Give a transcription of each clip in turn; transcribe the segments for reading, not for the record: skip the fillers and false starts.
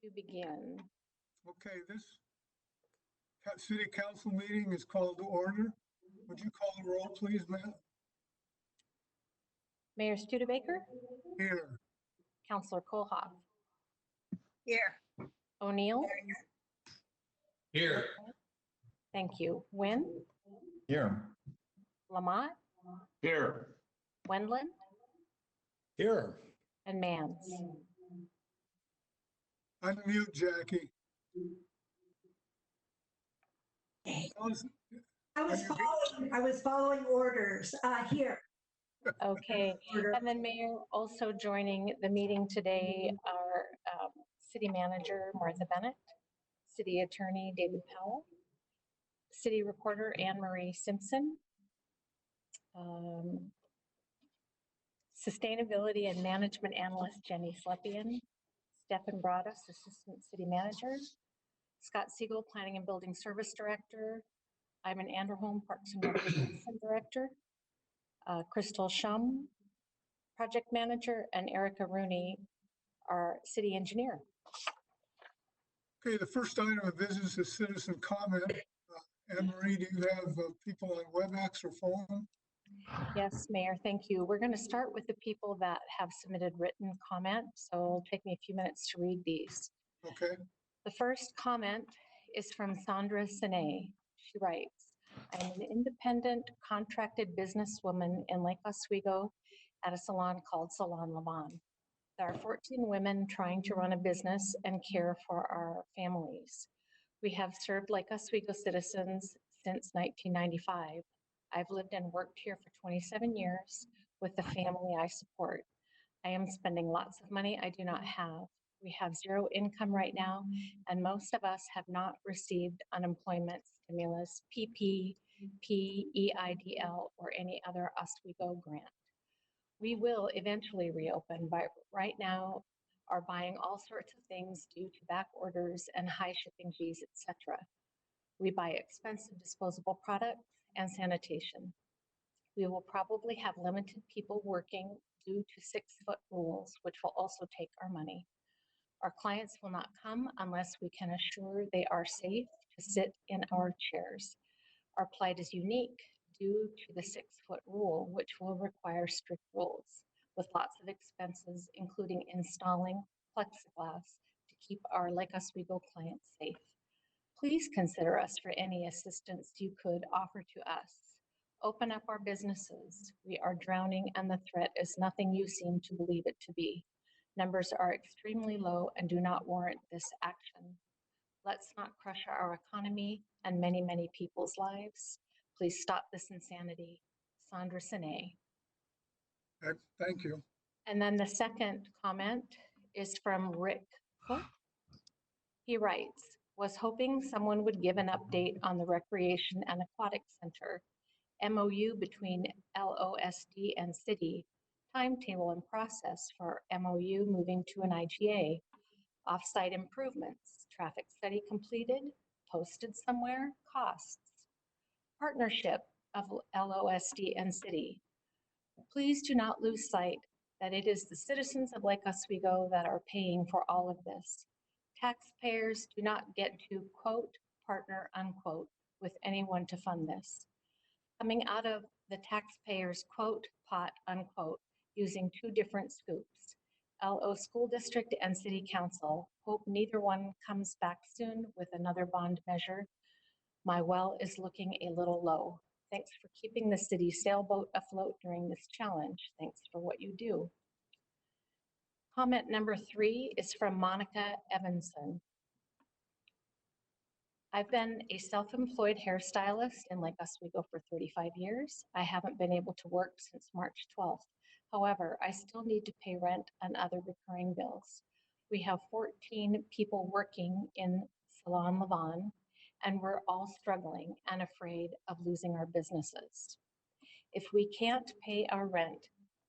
to begin. Okay, this city council meeting is called to order. Would you call the roll, please, Matt? Mayor Studebaker, Here. Councillor Kohlhoff, Here. O'Neill. Here. Thank you. Wynn, Here. Lamont, Here. Wendland, Here. and Mans. Unmute, Jackie. I was following orders here. Okay, and then Mayor, also joining the meeting today are City Manager Martha Bennett, City Attorney David Powell, City Recorder Anne Marie Simpson, Sustainability and Management Analyst Jenny Slepian, Stefan Broadus, Assistant City Manager, Scott Siegel, Planning and Building Service Director, Ivan Anderholm, Parks and Recreation Director, Crystal Shum, Project Manager, and Erica Rooney, our City Engineer. Okay, the first item of business is citizen comment. Anne Marie, do you have people on WebEx or phone? Yes, Mayor, thank you. We're going to start with the people that have submitted written comments, so it'll take me a few minutes to read these. Okay, The first comment is from Sandra Sine. She writes, I am an independent contracted businesswoman in Lake Oswego at a salon called Salon Levon. There are 14 women trying to run a business and care for our families. We have served Lake Oswego citizens since 1995. I've lived and worked here for 27 years with the family I support. I am spending lots of money I do not have. We have zero income right now, and most of us have not received unemployment stimulus, PPP, EIDL, or any other Oswego grant. We will eventually reopen, but right now are buying all sorts of things due to back orders and high shipping fees, etc. We buy expensive disposable products and sanitation. We will probably have limited people working due to 6-foot rules, which will also take our money. Our clients will not come unless we can assure they are safe to sit in our chairs. Our plight is unique due to the 6-foot rule, which will require strict rules with lots of expenses, including installing plexiglass to keep our Lake Oswego clients safe. Please consider us for any assistance you could offer to us. Open up our businesses. We are drowning and the threat is nothing you seem to believe it to be. Numbers are extremely low and do not warrant this action. Let's not crush our economy and many, many people's lives. Please stop this insanity. Sandra Sine. thank you. And then the second comment is from Rick Cook. He writes, was hoping someone would give an update on the Recreation and Aquatic Center, MOU between LOSD and City, timetable and process for MOU moving to an IGA, off-site improvements, traffic study completed, posted somewhere, costs, partnership of LOSD and City. Please do not lose sight that it is the citizens of Lake Oswego that are paying for all of this. Taxpayers do not get to, quote, partner, unquote, with anyone to fund this. Coming out of the taxpayers' quote, pot, unquote, using two different scoops. LO School District and City Council. Hope neither one comes back soon with another bond measure. My well is looking a little low. Thanks for keeping the city sailboat afloat during this challenge. Thanks for what you do. Comment number 3 is from Monica Evanson. I've been a self-employed hairstylist in Lake Oswego for 35 years. I haven't been able to work since March 12th. However, I still need to pay rent and other recurring bills. We have 14 people working in Salon Levon, and we're all struggling and afraid of losing our businesses. If we can't pay our rent,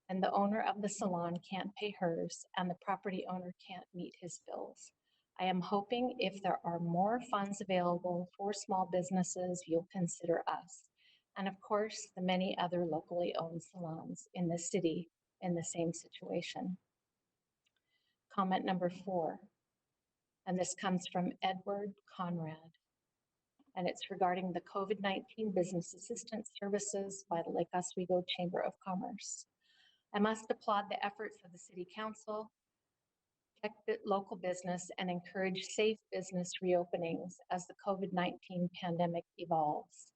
and the owner of the salon can't pay hers, and the property owner can't meet his bills, I am hoping if there are more funds available for small businesses, you'll consider us. And of course, the many other locally owned salons in the city in the same situation. Comment number 4. And this comes from Edward Conrad. And it's regarding the COVID-19 Business Assistance Services by the Lake Oswego Chamber of Commerce. I must applaud the efforts of the City Council, protect local business, and encourage safe business reopenings as the COVID-19 pandemic evolves.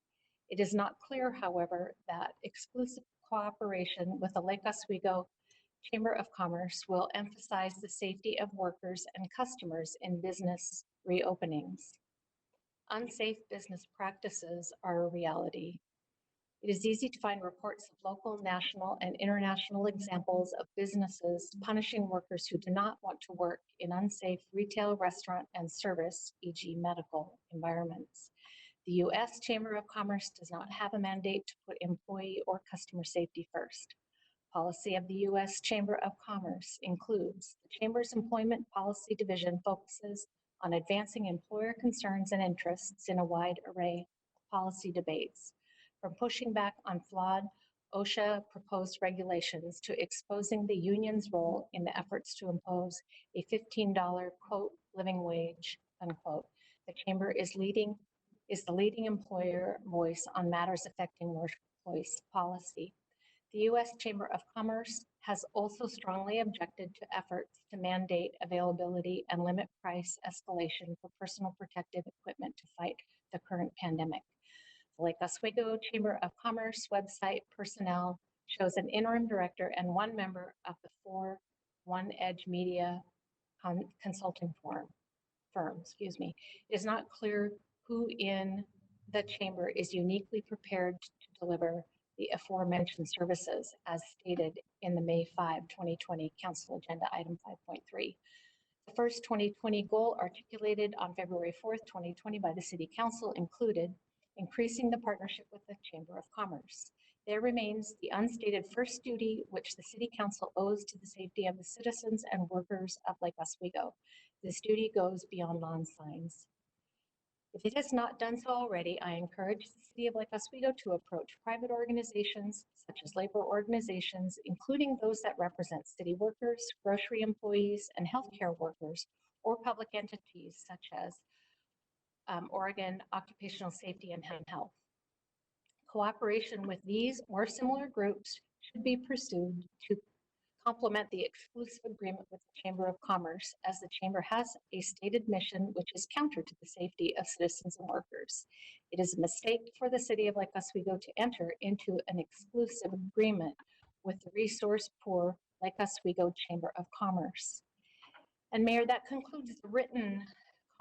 It is not clear, however, that exclusive cooperation with the Lake Oswego Chamber of Commerce will emphasize the safety of workers and customers in business reopenings. Unsafe business practices are a reality. It is easy to find reports of local, national, and international examples of businesses punishing workers who do not want to work in unsafe retail, restaurant, and service, e.g. medical environments. The U.S. Chamber of Commerce does not have a mandate to put employee or customer safety first. Policy of the U.S. Chamber of Commerce includes the Chamber's Employment Policy Division focuses on advancing employer concerns and interests in a wide array of policy debates, from pushing back on flawed OSHA proposed regulations to exposing the union's role in the efforts to impose a $15, quote, living wage, unquote. The Chamber is the leading employer voice on matters affecting workplace policy. The U.S. Chamber of Commerce has also strongly objected to efforts to mandate availability and limit price escalation for personal protective equipment to fight the current pandemic. The Lake Oswego Chamber of Commerce website personnel shows an interim director and one member of the four One Edge Media consulting firm. It is not clear who in the chamber is uniquely prepared to deliver the aforementioned services as stated in the May 5, 2020 Council Agenda Item 5.3. The first 2020 goal articulated on February 4th, 2020 by the City Council included increasing the partnership with the Chamber of Commerce. There remains the unstated first duty which the City Council owes to the safety of the citizens and workers of Lake Oswego. This duty goes beyond lawn signs. If it has not done so already, I encourage the City of Lake Oswego to approach private organizations such as labor organizations, including those that represent city workers, grocery employees, and healthcare workers, or public entities such as Oregon Occupational Safety and Health. Cooperation with these or similar groups should be pursued to complement the exclusive agreement with the Chamber of Commerce, as the Chamber has a stated mission which is counter to the safety of citizens and workers. It is a mistake for the City of Lake Oswego to enter into an exclusive agreement with the resource-poor Lake Oswego Chamber of Commerce. And Mayor, that concludes the written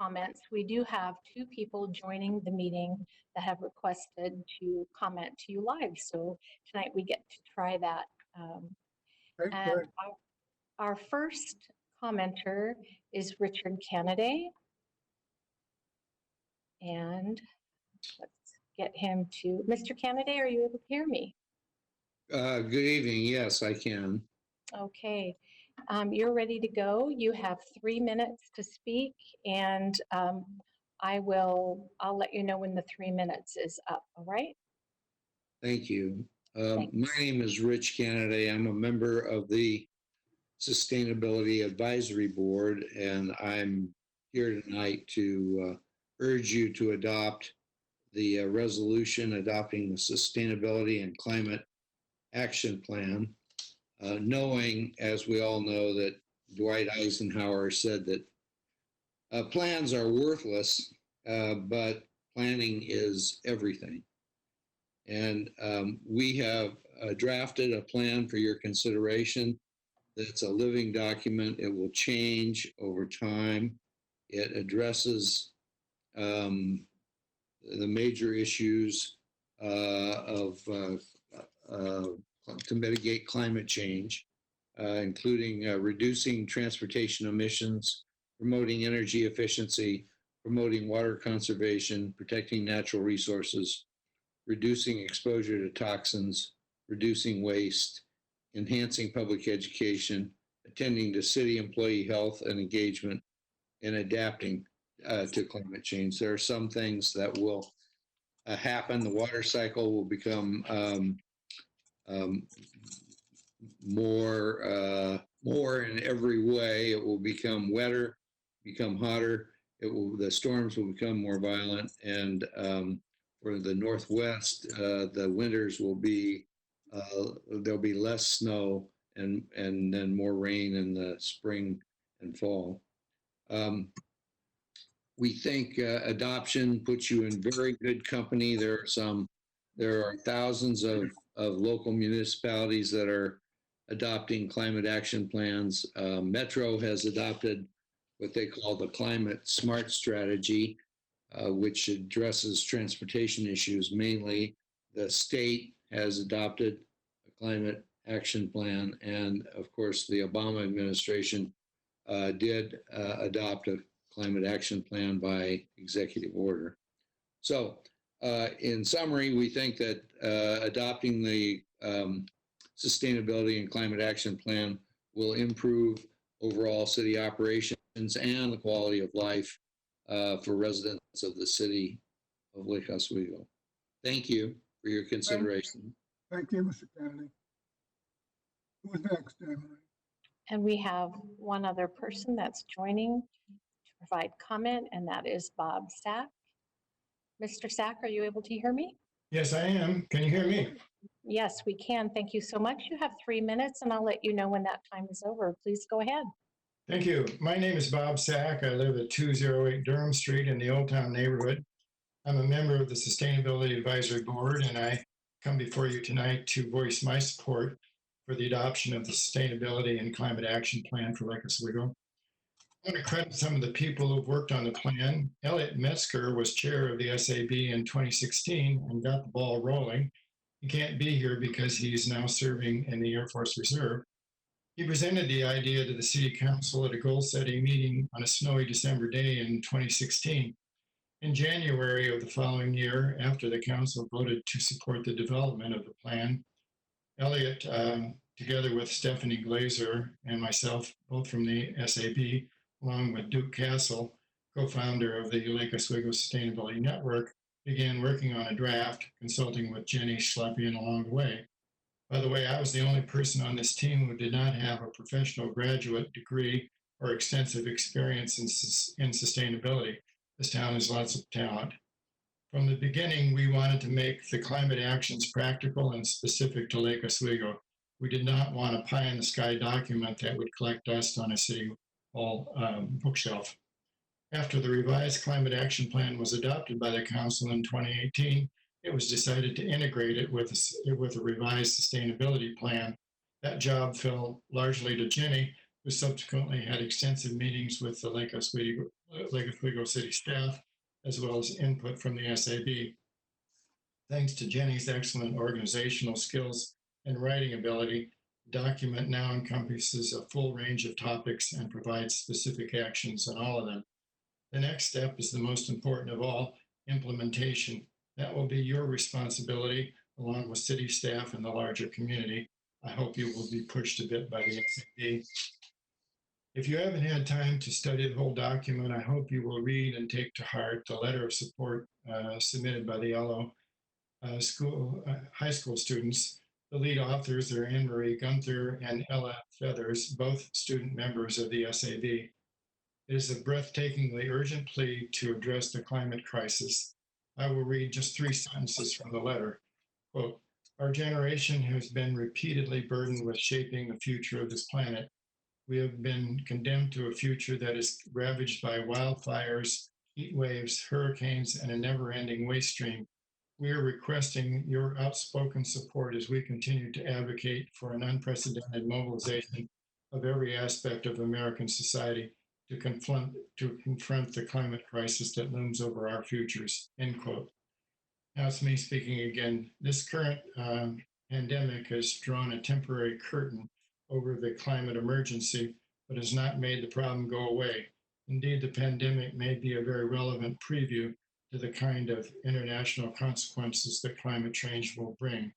comments. We do have two people joining the meeting that have requested to comment to you live. So tonight we get to try that. Okay, And great. our first commenter is Richard Candidacy. And let's get him to, Mr. Candidacy, are you able to hear me? Good evening. Yes, I can. Okay, you're ready to go. You have 3 minutes to speak, and I'll let you know when the 3 minutes is up, all right? Thank you. Thanks. My name is Rich Candidacy. I'm a member of the Sustainability Advisory Board, and I'm here tonight to urge you to adopt the resolution adopting the Sustainability and Climate Action Plan, knowing, as we all know, that Dwight Eisenhower said that plans are worthless, but planning is everything. And we have drafted a plan for your consideration. That's a living document. It will change over time. It addresses the major issues to mitigate climate change, including reducing transportation emissions, promoting energy efficiency, promoting water conservation, protecting natural resources, reducing exposure to toxins, reducing waste, enhancing public education, attending to city employee health and engagement, and adapting to climate change. There are some things that will happen. The water cycle will become more in every way. It will become wetter, become hotter, the storms will become more violent, and for the Northwest, the winters will be, there'll be less snow and then more rain in the spring and fall. We think adoption puts you in very good company. There are thousands of local municipalities that are adopting climate action plans. Metro has adopted what they call the Climate Smart Strategy, which addresses transportation issues mainly. The state has adopted a climate action plan, and of course, the Obama administration did adopt a climate action plan by executive order. So, in summary, we think that adopting the sustainability and climate action plan will improve overall city operations and the quality of life for residents of the city of Lake Oswego. Thank you for your consideration. Thank you, Mr. Kennedy. Who's next, Anne-Marie? And we have one other person that's joining to provide comment, and that is Bob Sack. Mr. Sack, are you able to hear me? Yes, I am. Can you hear me? Yes, we can. Thank you so much. You have 3 minutes, and I'll let you know when that time is over. Please go ahead. Thank you. My name is Bob Sack. I live at 208 Durham Street in the Old Town neighborhood. I'm a member of the Sustainability Advisory Board, and I come before you tonight to voice my support for the adoption of the Sustainability and Climate Action Plan for Lake Oswego. I want to credit some of the people who've worked on the plan. Elliot Metzger was chair of the SAB in 2016 and got the ball rolling. He can't be here because he's now serving in the Air Force Reserve. He presented the idea to the City Council at a goal-setting meeting on a snowy December day in 2016. In January of the following year, after the council voted to support the development of the plan, Elliot, together with Stephanie Glazer and myself, both from the SAB, along with Duke Castle, co-founder of the Lake Oswego Sustainability Network, began working on a draft, consulting with Jenny Schleppian along the way. By the way, I was the only person on this team who did not have a professional graduate degree or extensive experience in sustainability. This town has lots of talent. From the beginning, we wanted to make the climate actions practical and specific to Lake Oswego. We did not want a pie-in-the-sky document that would collect dust on a city hall bookshelf. After the revised climate action plan was adopted by the council in 2018, it was decided to integrate it with a revised sustainability plan. That job fell largely to Jenny, who subsequently had extensive meetings with the Lake Oswego City staff, as well as input from the SAB. Thanks to Jenny's excellent organizational skills and writing ability, the document now encompasses a full range of topics and provides specific actions on all of them. The next step is the most important of all, implementation. That will be your responsibility, along with city staff and the larger community. I hope you will be pushed a bit by the SAB. If you haven't had time to study the whole document, I hope you will read and take to heart the letter of support submitted by the Yellow high school students. The lead authors are Anne-Marie Gunther and Ella Feathers, both student members of the SAB. It is a breathtakingly urgent plea to address the climate crisis. I will read just 3 sentences from the letter. Quote, "Our generation has been repeatedly burdened with shaping the future of this planet. We have been condemned to a future that is ravaged by wildfires, heat waves, hurricanes, and a never-ending waste stream. We are requesting your outspoken support as we continue to advocate for an unprecedented mobilization of every aspect of American society to confront the climate crisis that looms over our futures," end quote. Now it's me speaking again. This current pandemic has drawn a temporary curtain over the climate emergency, but has not made the problem go away. Indeed, the pandemic may be a very relevant preview to the kind of international consequences that climate change will bring.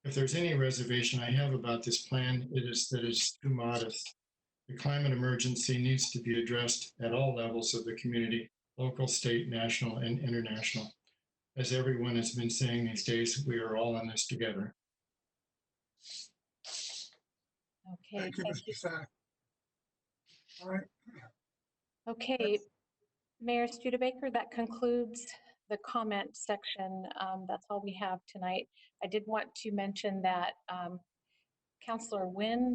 If there's any reservation I have about this plan, it is that it's too modest. The climate emergency needs to be addressed at all levels of the community, local, state, national, and international. As everyone has been saying these days, we are all in this together. Okay, Thank you, Mr. Sack. All right, Okay, Mayor Studebaker, that concludes the comment section. That's all we have tonight. I did want to mention that Councillor Nguyen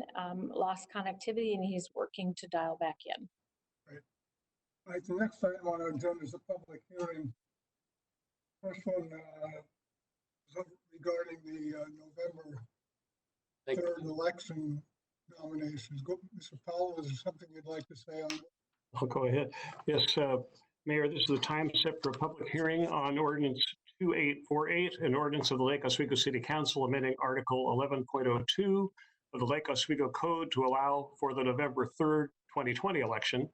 lost connectivity and he's working to dial back in. All right, the next item on our agenda is a public hearing. First one is regarding the November 3rd election nominations. Mr. Powell, is there something you'd like to say on it? I'll go ahead. Yes, Mayor, this is the time set for a public hearing on Ordinance 2848, an ordinance of the Lake Oswego City Council amending Article 11.02 of the Lake Oswego Code to allow for the November 3rd, 2020 election,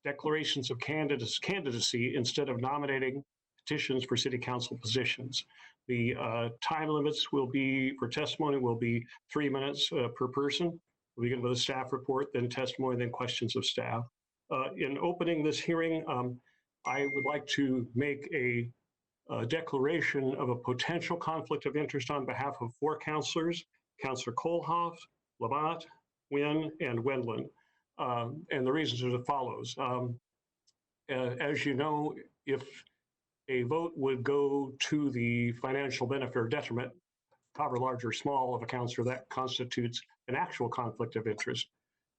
declarations of candidacy instead of nominating petitions for city council positions. The time limits will be, for testimony, will be 3 minutes per person. We'll begin with a staff report, then testimony, then questions of staff. In opening this hearing, I would like to make a declaration of a potential conflict of interest on behalf of 4 councilors, Councilor Kohlhoff, Labatt, Nguyen, and Wendland. And the reasons are as follows. As you know, if a vote would go to the financial benefit or detriment, however large or small of a councilor, that constitutes an actual conflict of interest.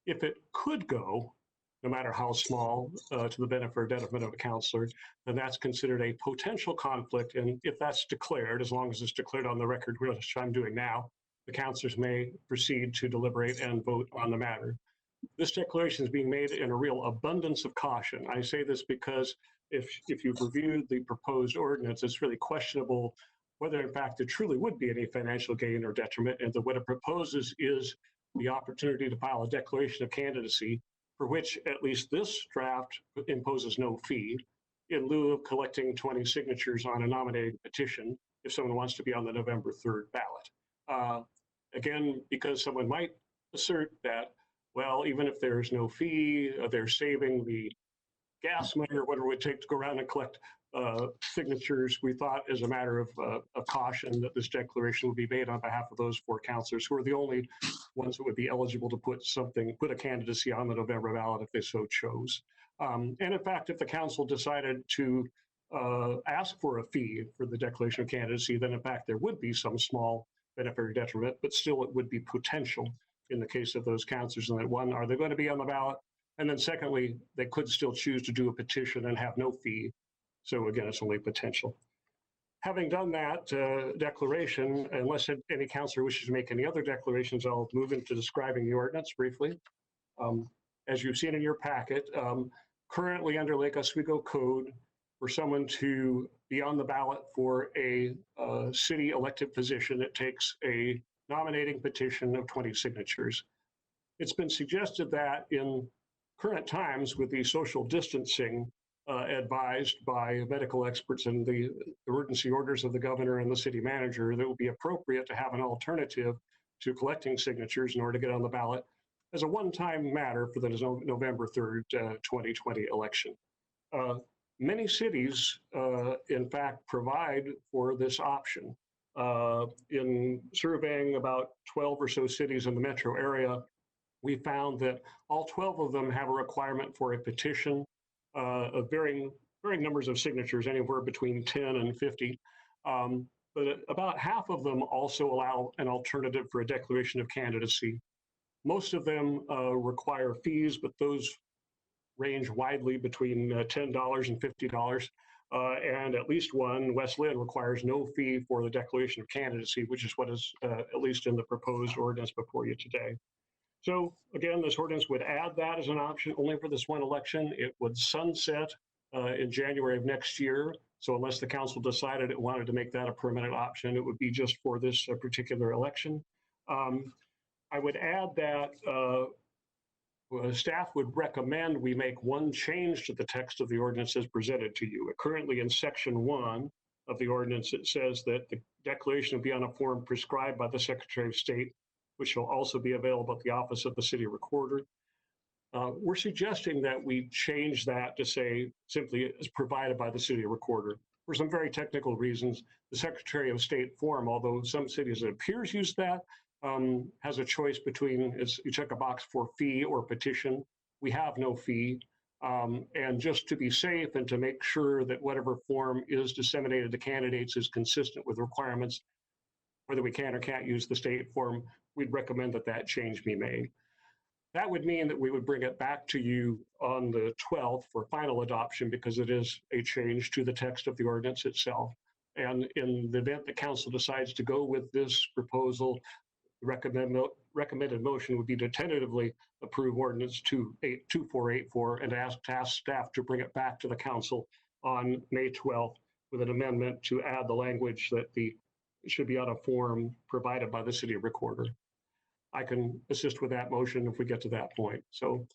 If it could go, no matter how small, to the benefit or detriment of a councilor, then that's considered a potential conflict. And if that's declared, as long as it's declared on the record, which I'm doing now, the councilors may proceed to deliberate and vote on the matter. This declaration is being made in a real abundance of caution. I say this because if you've reviewed the proposed ordinance, it's really questionable whether in fact there truly would be any financial gain or detriment, and that what it proposes is the opportunity to file a declaration of candidacy for which at least this draft imposes no fee in lieu of collecting 20 signatures on a nominating petition if someone wants to be on the November 3rd ballot. Again, because someone might assert that, well, even if there's no fee, they're saving the gas money or whatever it would take to go around and collect signatures. We thought, as a matter of caution, that this declaration would be made on behalf of those 4 councilors who are the only ones that would be eligible to put a candidacy on the November ballot if they so chose. And in fact, if the council decided to ask for a fee for the declaration of candidacy, then in fact there would be some small benefit or detriment, but still it would be potential in the case of those councilors. And that, one, are they going to be on the ballot? And then secondly, they could still choose to do a petition and have no fee. So again, it's only potential. Having done that declaration, unless any councilor wishes to make any other declarations, I'll move into describing the ordinance briefly. As you've seen in your packet, currently under Lake Oswego Code, for someone to be on the ballot for a city elected position, it takes a nominating petition of 20 signatures. It's been suggested that in current times, with the social distancing advised by medical experts and the emergency orders of the governor and the city manager, that it would be appropriate to have an alternative to collecting signatures in order to get on the ballot as a one-time matter for the November 3rd, 2020 election. Many cities, in fact, provide for this option. In surveying about 12 or so cities in the metro area, we found that all 12 of them have a requirement for a petition of varying numbers of signatures, anywhere between 10 and 50. But about half of them also allow an alternative for a declaration of candidacy. Most of them require fees, but those range widely between $10 and $50. And at least one, West Lynn, requires no fee for the declaration of candidacy, which is what is at least in the proposed ordinance before you today. So again, this ordinance would add that as an option only for this one election. It would sunset in January of next year. So unless the council decided it wanted to make that a permanent option, it would be just for this particular election. I would add that staff would recommend we make one change to the text of the ordinance as presented to you. Currently in section 1 of the ordinance, it says that the declaration will be on a form prescribed by the Secretary of State, which will also be available at the office of the city recorder. We're suggesting that we change that to say simply as provided by the city recorder. For some very technical reasons, the Secretary of State form, although some cities it appears use that, has a choice between, you check a box for fee or petition. We have no fee. And just to be safe and to make sure that whatever form is disseminated to candidates is consistent with requirements, whether we can or can't use the state form, we'd recommend that that change be made. That would mean that we would bring it back to you on the 12th for final adoption because it is a change to the text of the ordinance itself. And in the event that council decides to go with this proposal, the recommended motion would be to tentatively approve ordinance 2484 and task staff to bring it back to the council on May 12th with an amendment to add the language that it should be on a form provided by the city recorder. I can assist with that motion if we get to that point. So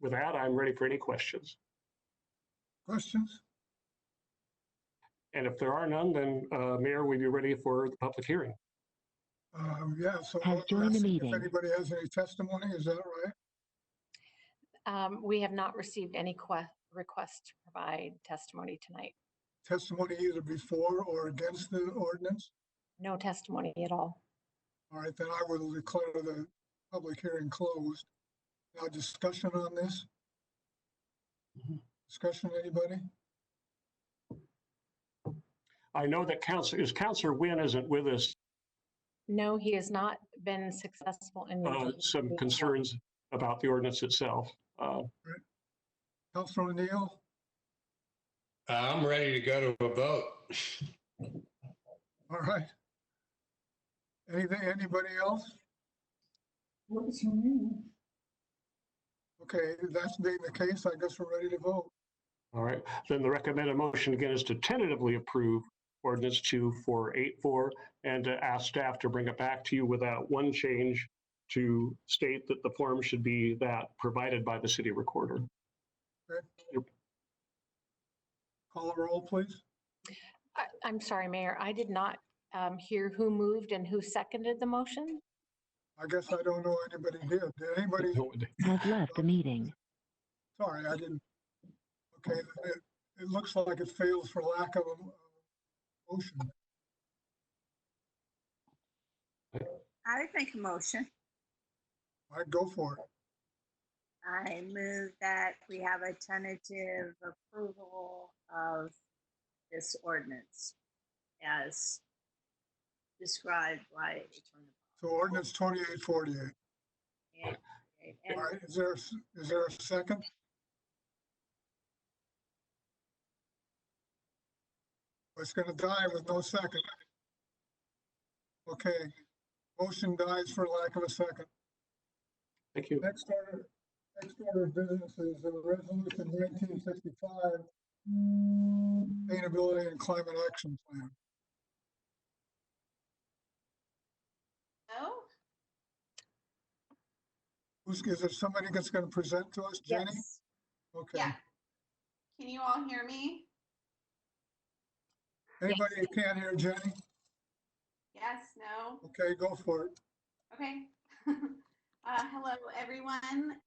with that, I'm ready for any questions. Questions? And if there are none, then Mayor, we'd be ready for the public hearing. Yeah, so Has joined the if meeting. anybody has any testimony, is that right? We have not received any request to provide testimony tonight. Testimony either before or against the ordinance? No testimony at all. All right, then I will declare the public hearing closed. Now discussion on this? Discussion, anybody? I know that Councilor Wynn isn't with us. No, he has not been successful in. Some concerns about the ordinance itself. Councilor O'Neill? I'm ready to go to a vote. All right. Anybody else? Okay, that's being the case, I guess we're ready to vote. All right, then the recommended motion again is to tentatively approve ordinance 2484 and to ask staff to bring it back to you without one change to state that the form should be that provided by the city recorder. Okay. Call a roll, please. I'm sorry, Mayor, I did not hear who moved and who seconded the motion. I guess I don't know anybody did. Did anybody? Has left the meeting. Sorry, I didn't. Okay, it looks like it fails for lack of a motion. I make a motion. I'd go for it. I move that we have a tentative approval of this ordinance as described by Attorney. So ordinance 2848. And All right, is there a second? It's gonna die with no second. Okay, motion dies for lack of a second. Thank you. Next order of business is resolution 1965, sustainability and climate action plan. Oh, Is there somebody that's going to present to us, Jenny? yes. Okay. Yeah. Can you all hear me? Anybody who can't hear Jenny? Yes, no? Okay, go for it. Okay. Hello, everyone.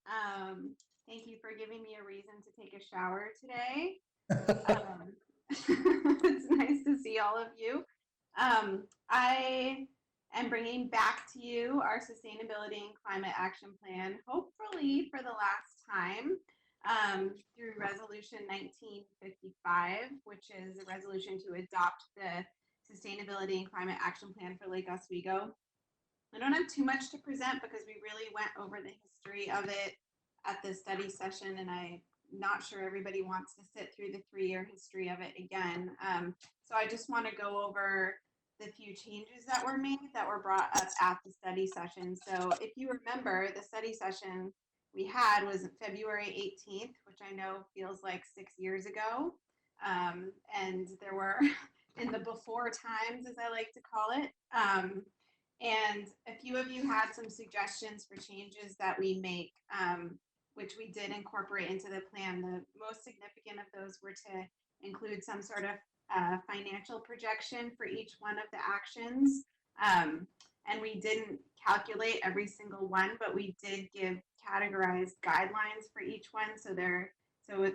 Thank you for giving me a reason to take a shower today. It's nice to see all of you. I am bringing back to you our Sustainability and Climate Action Plan, hopefully for the last time, through Resolution 1955, which is a resolution to adopt the Sustainability and Climate Action Plan for Lake Oswego. I don't have too much to present because we really went over the history of it at the study session, and I'm not sure everybody wants to sit through the 3-year history of it again. So I just want to go over the few changes that were made that were brought up at the study session. So if you remember, the study session we had was February 18th, which I know feels like 6 years ago. And there were in the before times, as I like to call it. And a few of you had some suggestions for changes that we make, which we did incorporate into the plan. The most significant of those were to include some sort of financial projection for each one of the actions. And we didn't calculate every single one, but we did give categorized guidelines for each one. So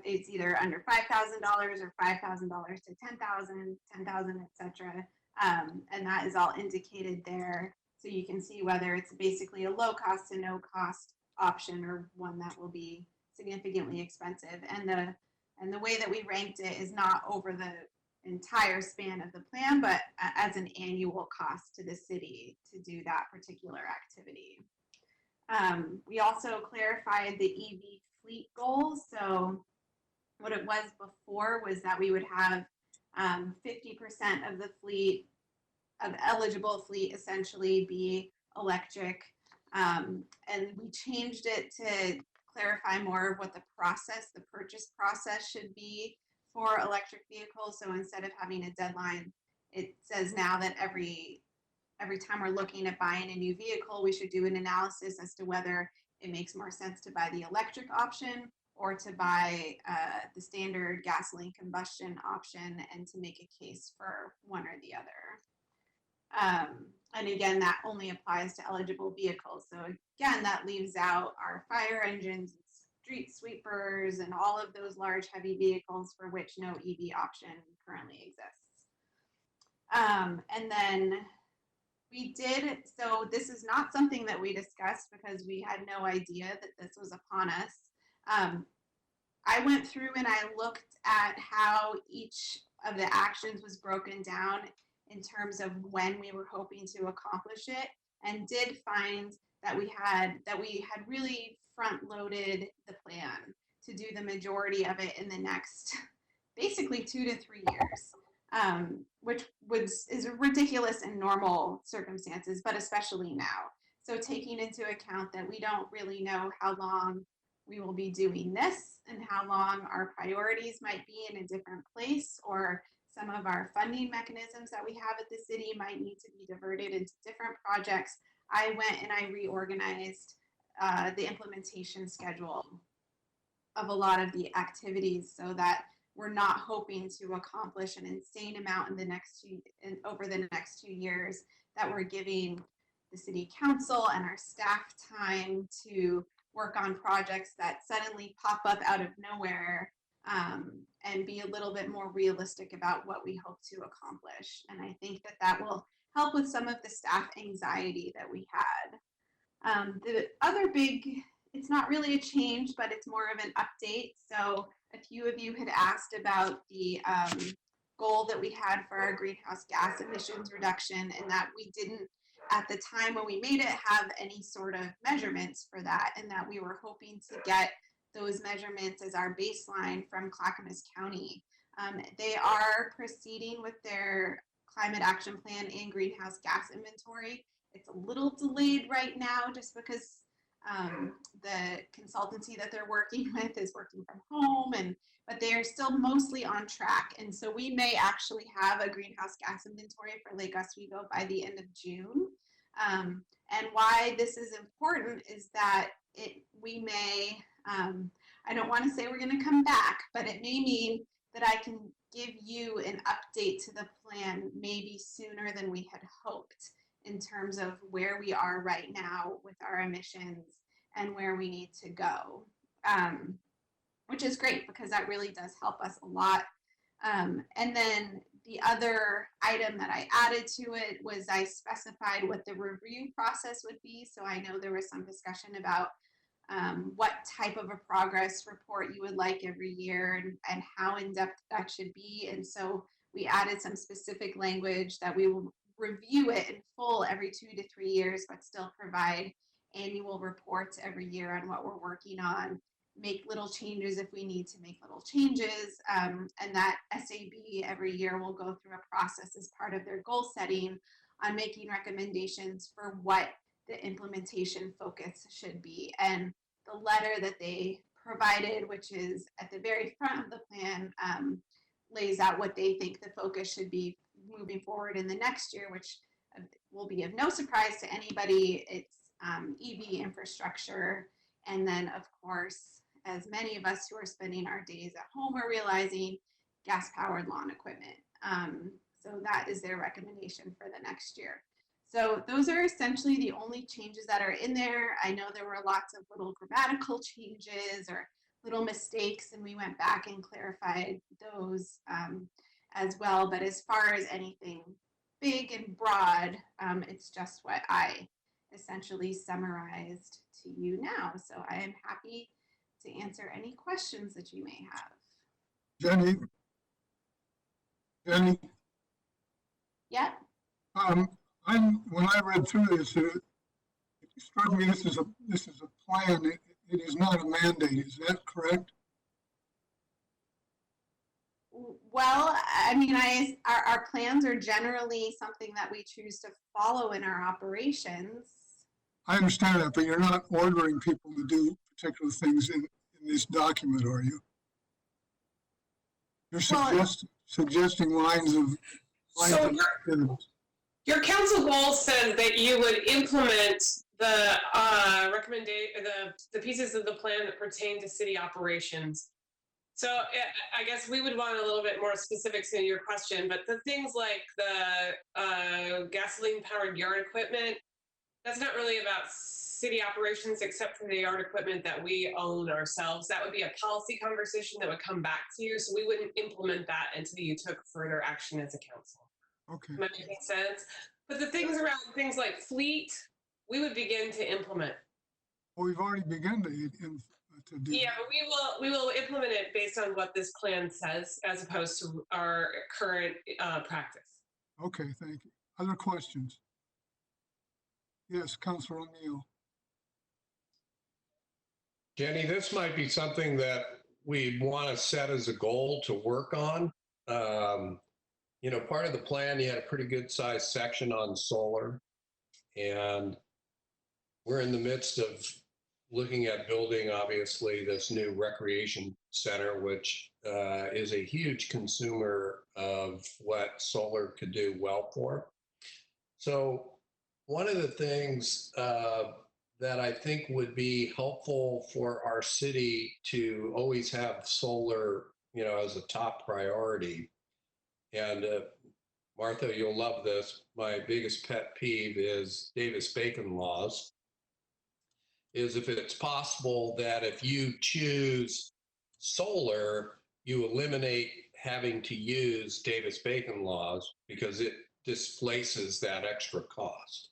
it's either under $5,000 or $5,000 to $10,000, $10,000, etc. And that is all indicated there. So you can see whether it's basically a low cost to no cost option or one that will be significantly expensive. And the way that we ranked it is not over the entire span of the plan, but as an annual cost to the city to do that particular activity. We also clarified the EV fleet goals. So what it was before was that we would have 50% of the fleet, of eligible fleet, essentially be electric. And we changed it to clarify more of what the purchase process should be for electric vehicles. So instead of having a deadline, it says now that every time we're looking at buying a new vehicle, we should do an analysis as to whether it makes more sense to buy the electric option or to buy the standard gasoline combustion option, and to make a case for one or the other. And again, that only applies to eligible vehicles. So again, that leaves out our fire engines, street sweepers, and all of those large heavy vehicles for which no EV option currently exists. And then we did, so this is not something that we discussed because we had no idea that this was upon us. I went through and I looked at how each of the actions was broken down in terms of when we were hoping to accomplish it, and did find that we had really front-loaded the plan to do the majority of it in the next basically 2 to 3 years, which is ridiculous in normal circumstances, but especially now. So taking into account that we don't really know how long we will be doing this and how long our priorities might be in a different place, or some of our funding mechanisms that we have at the city might need to be diverted into different projects, I went and I reorganized the implementation schedule of a lot of the activities so that we're not hoping to accomplish an insane amount over the next 2 years, that we're giving the city council and our staff time to work on projects that suddenly pop up out of nowhere, and be a little bit more realistic about what we hope to accomplish. And I think that will help with some of the staff anxiety that we had. The other big, it's not really a change, but it's more of an update. So a few of you had asked about the goal that we had for our greenhouse gas emissions reduction, and that we didn't, at the time when we made it, have any sort of measurements for that, and that we were hoping to get those measurements as our baseline from Clackamas County. They are proceeding with their climate action plan and greenhouse gas inventory. It's a little delayed right now just because the consultancy that they're working with is working from home, but they are still mostly on track. And so we may actually have a greenhouse gas inventory for Lake Oswego by the end of June. And why this is important is that we may, I don't want to say we're going to come back, but it may mean that I can give you an update to the plan maybe sooner than we had hoped, in terms of where we are right now with our emissions and where we need to go, which is great because that really does help us a lot. And then the other item that I added to it was I specified what the review process would be. So I know there was some discussion about what type of a progress report you would like every year, and how in-depth that should be. And so we added some specific language that we will review it in full every 2 to 3 years, but still provide annual reports every year on what we're working on, make little changes if we need to make little changes, and that SAB every year will go through a process as part of their goal setting on making recommendations for what the implementation focus should be. And the letter that they provided, which is at the very front of the plan, lays out what they think the focus should be moving forward in the next year, which will be of no surprise to anybody. It's EV infrastructure. And then, of course, as many of us who are spending our days at home are realizing, gas-powered lawn equipment. So that is their recommendation for the next year. So those are essentially the only changes that are in there. I know there were lots of little grammatical changes or little mistakes, and we went back and clarified those as well. But as far as anything big and broad, it's just what I essentially summarized to you now. So I am happy to answer any questions that you may have. Jenny, Yep. when I read through this, it struck me this is a plan. It is not a mandate. Is that correct? Well, I mean, our plans are generally something that we choose to follow in our operations. I understand that, but you're not ordering people to do particular things in this document, are you? You're suggesting lines of activities. Your council goal says that you would implement the the pieces of the plan that pertain to city operations. So I guess we would want a little bit more specifics in your question, but the things like the gasoline-powered yard equipment, that's not really about city operations except for the yard equipment that we own ourselves. That would be a policy conversation that would come back to you. So we wouldn't implement that until you took further action as a council. Okay. Am I making sense? But the things around things like fleet, we would begin to implement. Well, we've already begun to do. Yeah, but we will implement it based on what this plan says, as opposed to our current practice. Okay, thank you. Other questions? Yes, Councilor O'Neill. Jenny, this might be something that we want to set as a goal to work on. You know, part of the plan, you had a pretty good sized section on solar, and we're in the midst of looking at building, obviously, this new recreation center, which is a huge consumer of what solar could do well for. So one of the things that I think would be helpful for our city to always have solar, you know, as a top priority. And Martha, you'll love this. My biggest pet peeve is Davis-Bacon laws. Is if it's possible that if you choose solar, you eliminate having to use Davis-Bacon laws because it displaces that extra cost.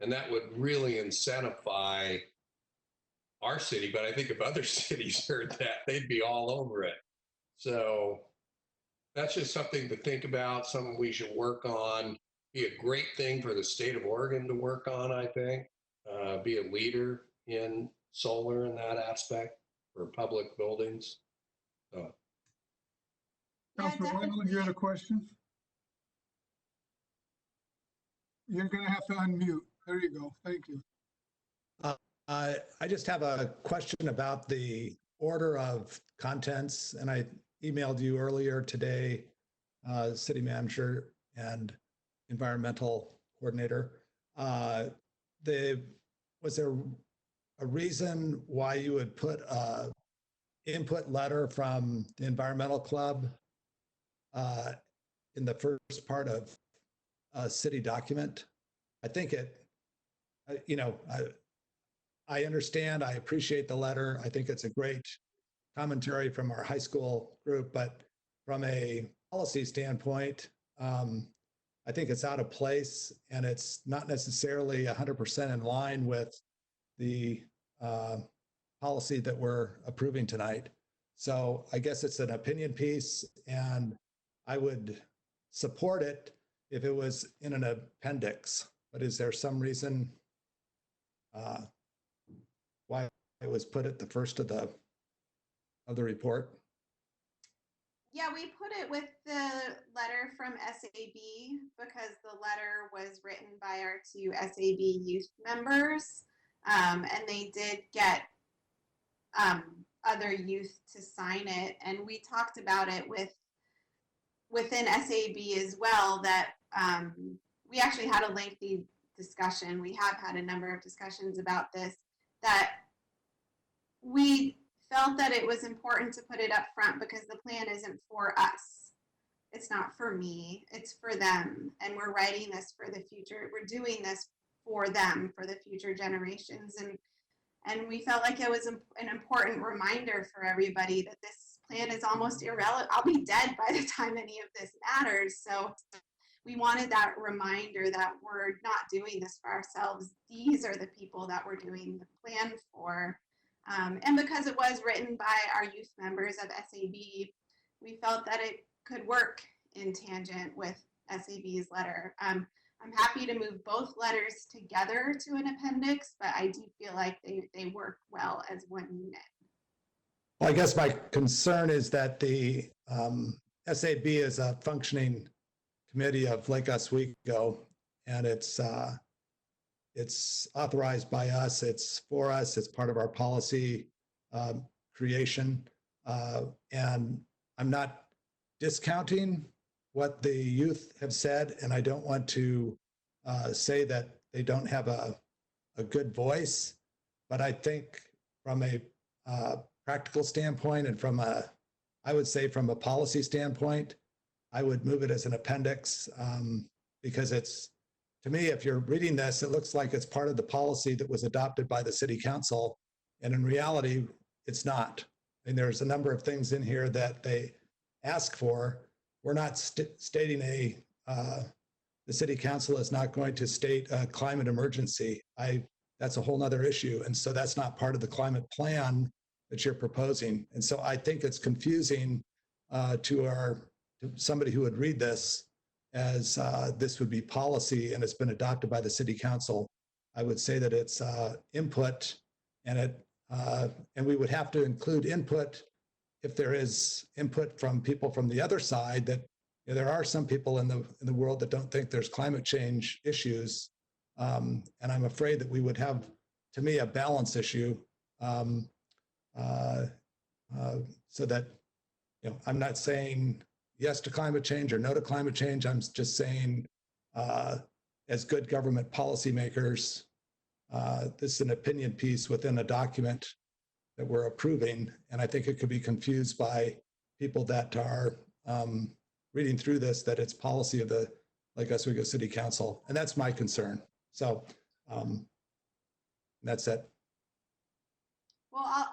And that would really incentivize our city, but I think if other cities heard that, they'd be all over it. So that's just something to think about, something we should work on. Be a great thing for the state of Oregon to work on, I think. Be a leader in solar in that aspect for public buildings. So. Councilor Wendell, you had a question? You're going to have to unmute. There you go. Thank you. I just have a question about the order of contents, and I emailed you earlier today, city manager and environmental coordinator. Was there a reason why you would put an input letter from the environmental club in the first part of a city document? I think I understand, I appreciate the letter. I think it's a great commentary from our high school group, but from a policy standpoint, I think it's out of place and it's not necessarily 100% in line with the policy that we're approving tonight. So I guess it's an opinion piece and I would support it if it was in an appendix, but is there some reason why it was put at the first of the report? Yeah, we put it with the letter from SAB because the letter was written by our two SAB youth members, and they did get other youth to sign it. And we talked about it within SAB as well, that we actually had a lengthy discussion. We have had a number of discussions about this, that we felt that it was important to put it up front because the plan isn't for us. It's not for me, it's for them. And we're writing this for the future. We're doing this for them, for the future generations. And we felt like it was an important reminder for everybody that this plan is almost irrelevant. I'll be dead by the time any of this matters. So we wanted that reminder that we're not doing this for ourselves. These are the people that we're doing the plan for. And because it was written by our youth members of SAB, we felt that it could work in tangent with SAB's letter. I'm happy to move both letters together to an appendix, but I do feel like they work well as one unit. Well, I guess my concern is that the SAB is a functioning committee of Lake Oswego, and it's authorized by us. It's for us. It's part of our policy creation. And I'm not discounting what the youth have said, and I don't want to say that they don't have a good voice, but I think from a practical standpoint and I would say from a policy standpoint, I would move it as an appendix because to me, if you're reading this, it looks like it's part of the policy that was adopted by the city council. And in reality, it's not. And there's a number of things in here that they ask for. We're not stating the city council is not going to state a climate emergency. That's a whole nother issue. And so that's not part of the climate plan that you're proposing. And so I think it's confusing to somebody who would read this as this would be policy and it's been adopted by the city council. I would say that it's input, and we would have to include input if there is input from people from the other side. That there are some people in the world that don't think there's climate change issues, and I'm afraid that we would have, to me, a balance issue, so that I'm not saying yes to climate change or no to climate change. I'm just saying, as good government policymakers, this is an opinion piece within a document that we're approving. And I think it could be confused by people that are reading through this, that it's policy of the Lake Oswego City Council. And that's my concern. So that's it. Well,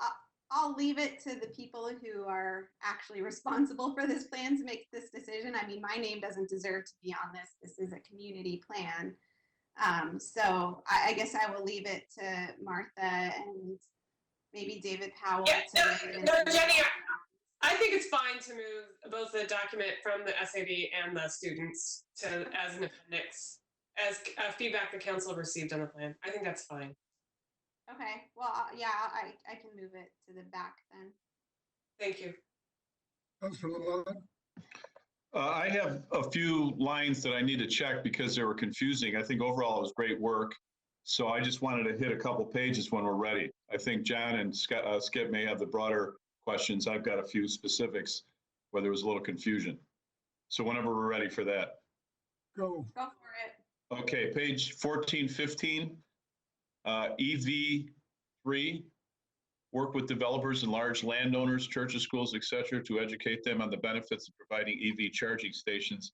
I'll leave it to the people who are actually responsible for this plan to make this decision. I mean, my name doesn't deserve to be on this. This is a community plan. So I guess I will leave it to Martha and maybe David Powell. No, Jenny, I think it's fine to move both the document from the SAB and the students as an appendix, as feedback the council received on the plan. I think that's fine. Okay, well, yeah, I can move it to the back then. Thank you. Councilor Lamont? I have a few lines that I need to check because they were confusing. I think overall it was great work. So I just wanted to hit a couple pages when we're ready. I think John and Skip may have the broader questions. I've got a few specifics where there was a little confusion. So whenever we're ready for that. Go. Go for it. Okay, page 1415. EV3, work with developers and large landowners, churches, schools, etc., to educate them on the benefits of providing EV charging stations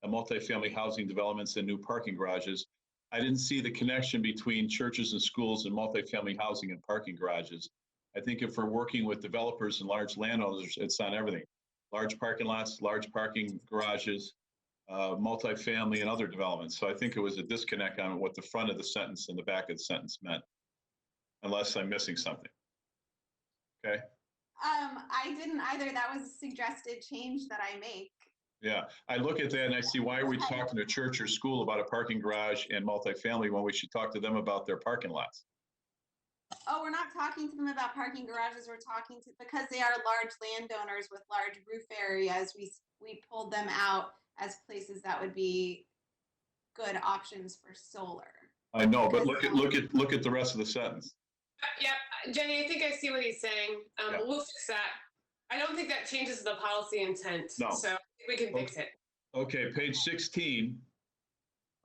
and multifamily housing developments and new parking garages. I didn't see the connection between churches and schools and multifamily housing and parking garages. I think if we're working with developers and large landowners, it's on everything. Large parking lots, large parking garages, multifamily and other developments. So I think it was a disconnect on what the front of the sentence and the back of the sentence meant, unless I'm missing something. Okay. I didn't either. That was a suggested change that I make. Yeah, I look at that and I see, why are we talking to church or school about a parking garage and multifamily when we should talk to them about their parking lots? Oh, we're not talking to them about parking garages. We're talking to, because they are large landowners with large roof areas, we pulled them out as places that would be good options for solar. I know, but look at the rest of the sentence. Yeah, Jenny, I think I see what he's saying. We'll fix that. I don't think that changes the policy intent. No. So we can fix it. Okay, page 16,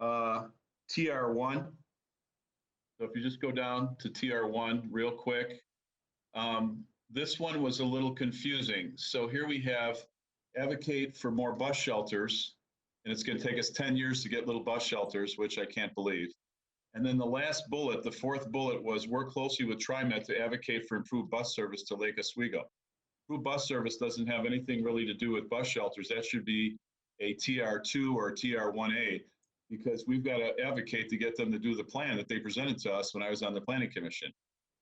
TR1. So if you just go down to TR1 real quick, this one was a little confusing. So here we have advocate for more bus shelters, and it's going to take us 10 years to get little bus shelters, which I can't believe. And then the last bullet, the fourth bullet, was work closely with TriMet to advocate for improved bus service to Lake Oswego. Improved bus service doesn't have anything really to do with bus shelters. That should be a TR2 or TR1A, because we've got to advocate to get them to do the plan that they presented to us when I was on the planning commission.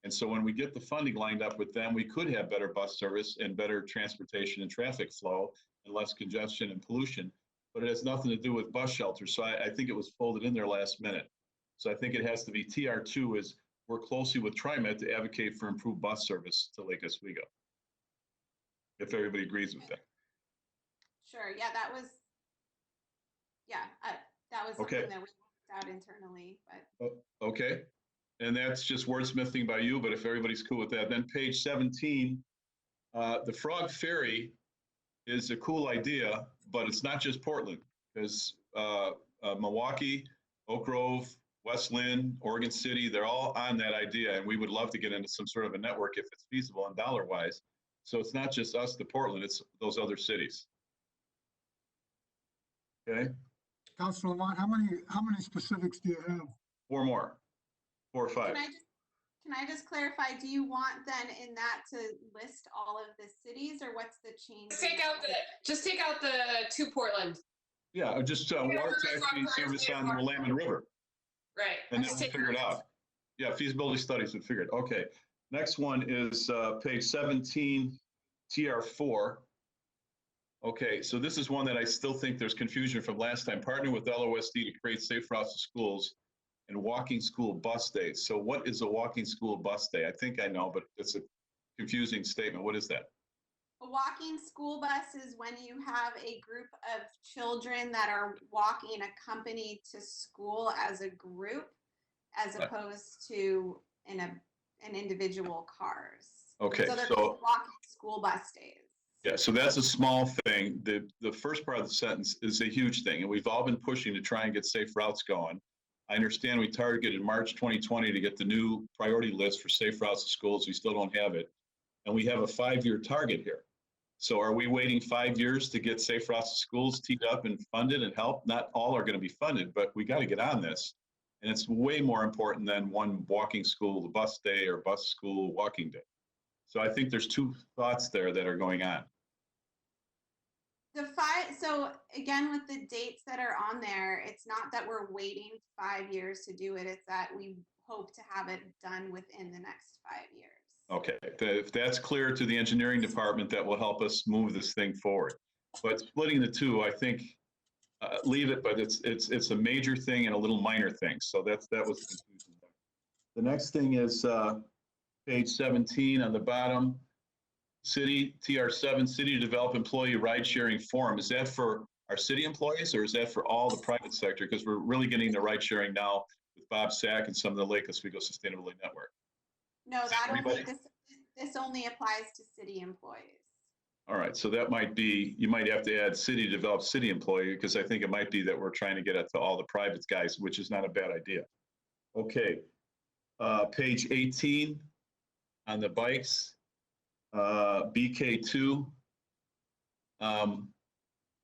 And so when we get the funding lined up with them, we could have better bus service and better transportation and traffic flow and less congestion and pollution. But it has nothing to do with bus shelters. So I think it was folded in there last minute. So I think it has to be TR2 is work closely with TriMet to advocate for improved bus service to Lake Oswego. If everybody agrees with that. Sure. Yeah, that was Okay. something that we worked out internally, but Okay. And that's just wordsmithing by you, but if everybody's cool with that, then page 17, the Frog Ferry is a cool idea, but it's not just Portland, because Milwaukee, Oak Grove, West Lynn, Oregon City, they're all on that idea, and we would love to get into some sort of a network if it's feasible and dollar-wise. So it's not just us to Portland, it's those other cities. Okay, Councilor Lamont, how many specifics do you have? 4 more, 4 or 5. can I just clarify, do you want then in that to list all of the cities, or what's the change? Just take out the to Portland. Yeah, just water taxi service on the Willamette River. Right. And then we'll figure it out. Yeah, feasibility studies would figure it. Okay, next one is page 17, TR4. Okay, so this is one that I still think there's confusion from last time. Partner with LOSD to create safe routes to schools and walking school bus days. So what is a walking school bus day? I think I know, but it's a confusing statement. What is that? A walking school bus is when you have a group of children that are walking accompanied to school as a group, as opposed to in an individual cars. Okay, so they're so called walking school bus days. yeah, so that's a small thing. The first part of the sentence is a huge thing, and we've all been pushing to try and get safe routes going. I understand we targeted March 2020 to get the new priority list for safe routes to schools. We still don't have it. And we have a 5-year target here. So are we waiting 5 years to get safe routes to schools teed up and funded and help? Not all are going to be funded, but we got to get on this. And it's way more important than one walking school, the bus day, or bus school walking day. So I think there's 2 thoughts there that are going on. So again, with the dates that are on there, it's not that we're waiting 5 years to do it. It's that we hope to have it done within the next 5 years. Okay, if that's clear to the engineering department, that will help us move this thing forward. But splitting the 2, I think, leave it, but it's a major thing and a little minor thing. So that was the confusion. The next thing is page 17 on the bottom. City, TR7, city to develop employee ride sharing forum. Is that for our city employees or is that for all the private sector? Because we're really getting the ride sharing now with Bob Sack and some of the Lake Oswego Sustainability Network. No, this only applies to city employees. All right, so that might be, you might have to add city to develop city employee, because I think it might be that we're trying to get it to all the private guys, which is not a bad idea. Okay, page 18 on the bikes. BK2,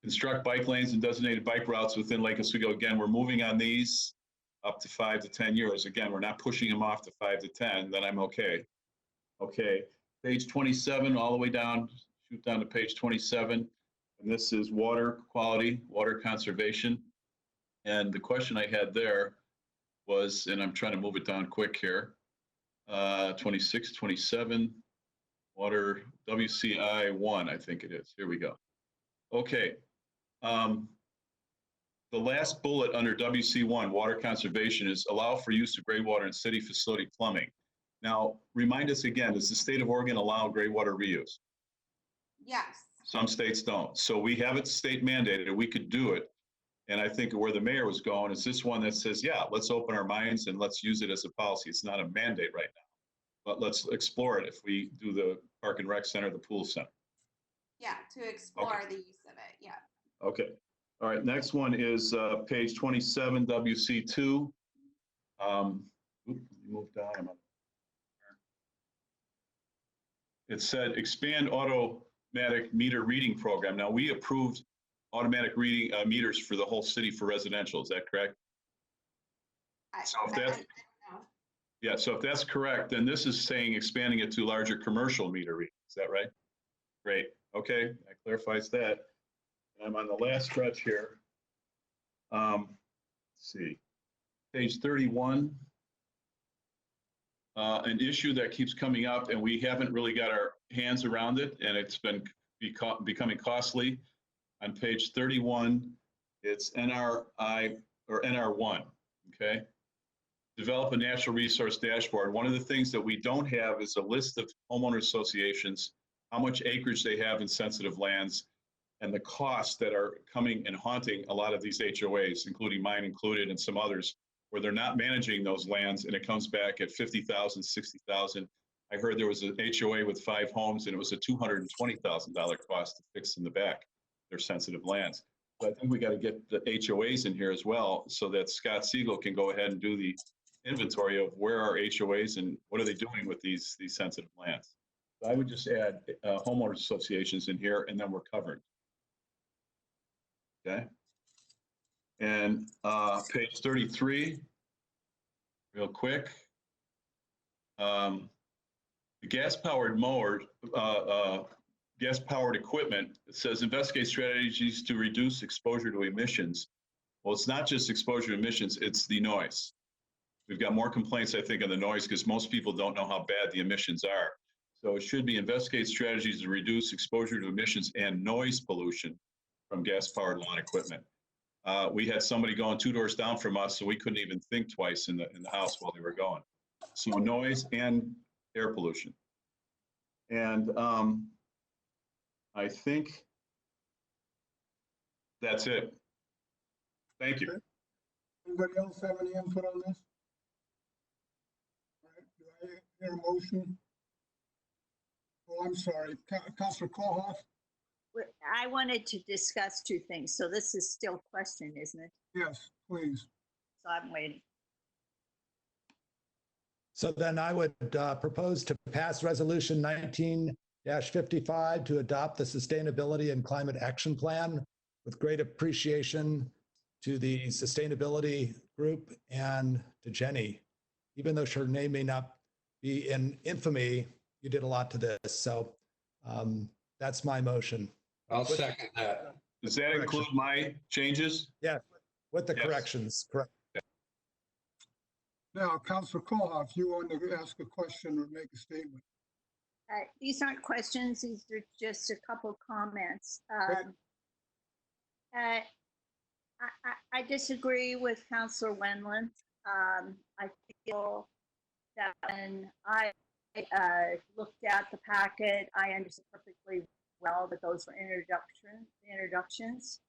construct bike lanes and designated bike routes within Lake Oswego. Again, we're moving on these up to 5 to 10 years. Again, we're not pushing them off to 5 to 10, then I'm okay. Okay, page 27, all the way down, shoot down to page 27. And this is water quality, water conservation. And the question I had there was, and I'm trying to move it down quick here, 26, 27. Water WCI 1, I think it is. Here we go. Okay. The last bullet under WC1, water conservation, is allow for use of gray water in city facility plumbing. Now, remind us again, does the state of Oregon allow gray water reuse? Yes. Some states don't. So we have it state mandated. We could do it. And I think where the mayor was going is this one that says, yeah, let's open our minds and let's use it as a policy. It's not a mandate right now. But let's explore it if we do the Park and Rec Center, the pool center. Yeah, to explore the use of it, yeah. Okay. All right, next one is page 27, WC2. Move down. It said expand automatic meter reading program. Now, we approved automatic reading meters for the whole city for residential. Is that correct? Yeah, so if that's correct, then this is saying expanding it to larger commercial meter reading. Is that right? Great. Okay, that clarifies that. And I'm on the last stretch here. Let's see, page 31. an issue that keeps coming up, and we haven't really got our hands around it, and it's been becoming costly. On page 31, it's NRI or NR1, okay? Develop a natural resource dashboard. One of the things that we don't have is a list of homeowner associations, how much acreage they have in sensitive lands, and the costs that are coming and haunting a lot of these HOAs, including mine included and some others, where they're not managing those lands and it comes back at 50,000, 60,000. I heard there was an HOA with 5 homes and it was a $220,000 cost to fix in the back their sensitive lands. So I think we got to get the HOAs in here as well so that Scott Siegel can go ahead and do the inventory of where are HOAs and what are they doing with these sensitive lands. So I would just add homeowners associations in here and then we're covered. Okay. And page 33, real quick. The gas-powered mower, gas-powered equipment, it says investigate strategies to reduce exposure to emissions. Well, it's not just exposure to emissions, it's the noise. We've got more complaints, I think, on the noise because most people don't know how bad the emissions are. So it should be investigate strategies to reduce exposure to emissions and noise pollution from gas-powered lawn equipment. We had somebody going 2 doors down from us, so we couldn't even think twice in the house while they were going. So noise and air pollution. And I think that's it. Thank you. Anybody else have any input on this? All right, do I hear a motion? Oh, I'm sorry, Councilor Kohoff? I wanted to discuss 2 things. So this is still question, isn't it? Yes, please. So I'm waiting. So then I would propose to pass Resolution 19-55 to adopt the Sustainability and Climate Action Plan with great appreciation to the Sustainability Group and to Jenny. Even though her name may not be in infamy, you did a lot to this. So that's my motion. I'll second that. Does that include my changes? Yeah, with the Yes. corrections, correct. Now, Councilor Kohoff, you want to ask a question or make a statement? These aren't questions. These are just a couple comments. I disagree with Councilor Wendland. I feel that when I looked at the packet, I understood perfectly well that those were introductions.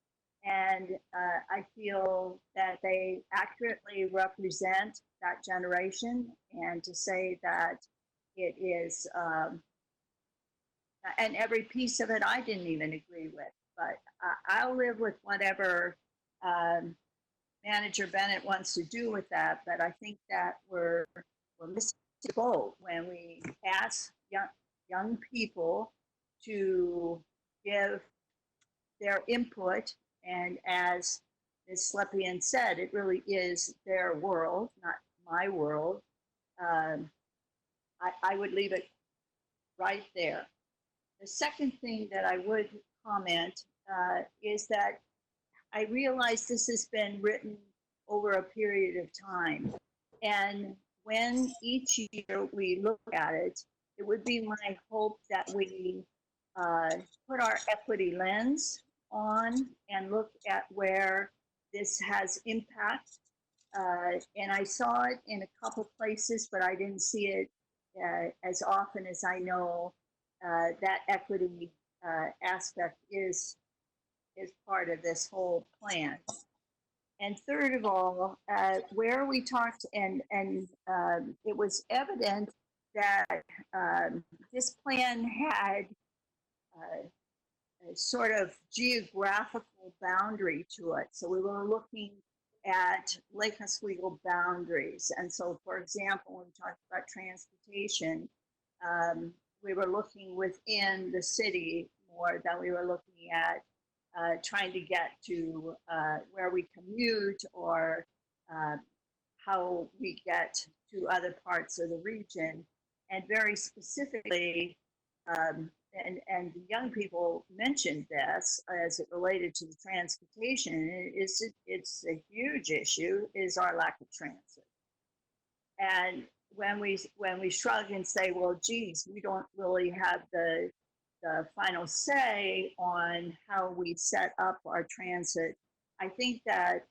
And I feel that they accurately represent that generation, and to say that it is, and every piece of it I didn't even agree with, but I'll live with whatever Manager Bennett wants to do with that. But I think that we're missing the boat when we ask young people to give their input. And as Ms. Slepian said, it really is their world, not my world. I would leave it right there. The second thing that I would comment is that I realize this has been written over a period of time. And when each year we look at it, it would be my hope that we put our equity lens on and look at where this has impact. And I saw it in a couple places, but I didn't see it as often as I know that equity aspect is part of this whole plan. And third of all, where we talked, and it was evident that this plan had a sort of geographical boundary to it. So we were looking at Lake Oswego boundaries. And so, for example, when we talked about transportation, we were looking within the city more than we were looking at trying to get to where we commute or how we get to other parts of the region. And very specifically, and the young people mentioned this as it related to the transportation. It's a huge issue, is our lack of transit. And when we shrug and say, well, geez, we don't really have the final say on how we set up our transit. I think that,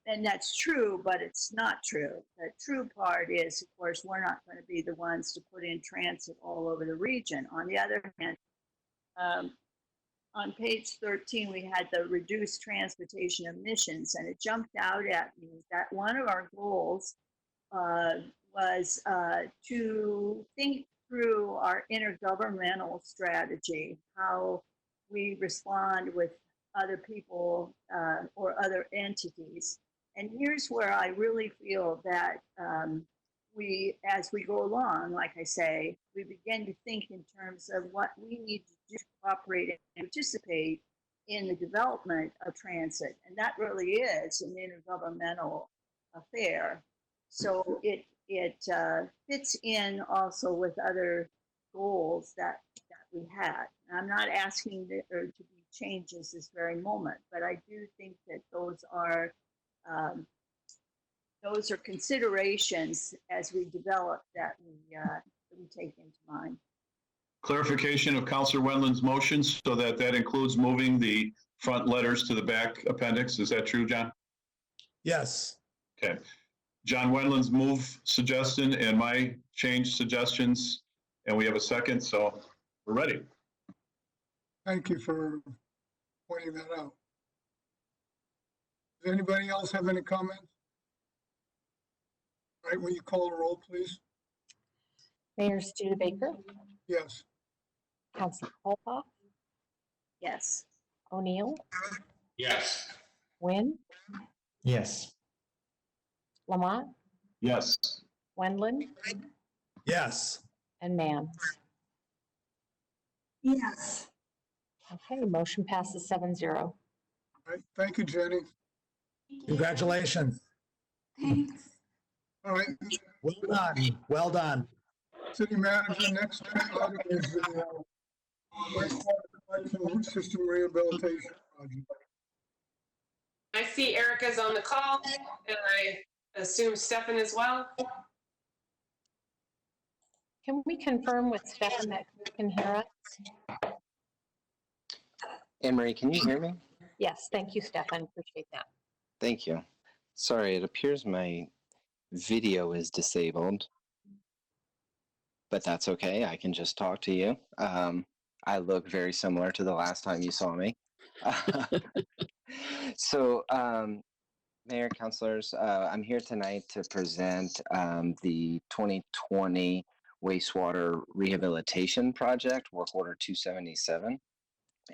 and that's true, but it's not true. The true part is, of course, we're not going to be the ones to put in transit all over the region. On the other hand, on page 13, we had the reduced transportation emissions, and it jumped out at me that one of our goals was to think through our intergovernmental strategy, how we respond with other people or other entities. And here's where I really feel that as we go along, like I say, we begin to think in terms of what we need to do to cooperate and participate in the development of transit. And that really is an intergovernmental affair. So it fits in also with other goals that we had. And I'm not asking there to be changes this very moment, but I do think that those are considerations as we develop that we take into mind. Clarification of Councilor Wendland's motion so that includes moving the front letters to the back appendix. Is that true, John? Yes. Okay. John Wendland's move suggestion and my change suggestions, and we have a second, so we're ready. Thank you for pointing that out. Does anybody else have any comments? All right, will you call a roll, please? Mayor Studebaker, Yes. Councilor Colhoff, Yes. O'Neill, Yes. Nguyen, Yes. Lamont, Yes. Wendland, Yes. and Mann. Yes. Okay, motion passes 7-0. All right, thank you, Jenny. Congratulations. Thanks. All right, Well done. Well done. city manager, next item is the wastewater collection system rehabilitation project. I see Erica's on the call, and I assume Stefan as well. Can we confirm with Stefan that you can hear us? Anne Marie, can you hear me? Yes, thank you, Stefan. Appreciate that. Thank you. Sorry, it appears my video is disabled, but that's okay. I can just talk to you. I look very similar to the last time you saw me. So, Mayor, councilors, I'm here tonight to present the 2020 Wastewater Rehabilitation Project, Work Order 277.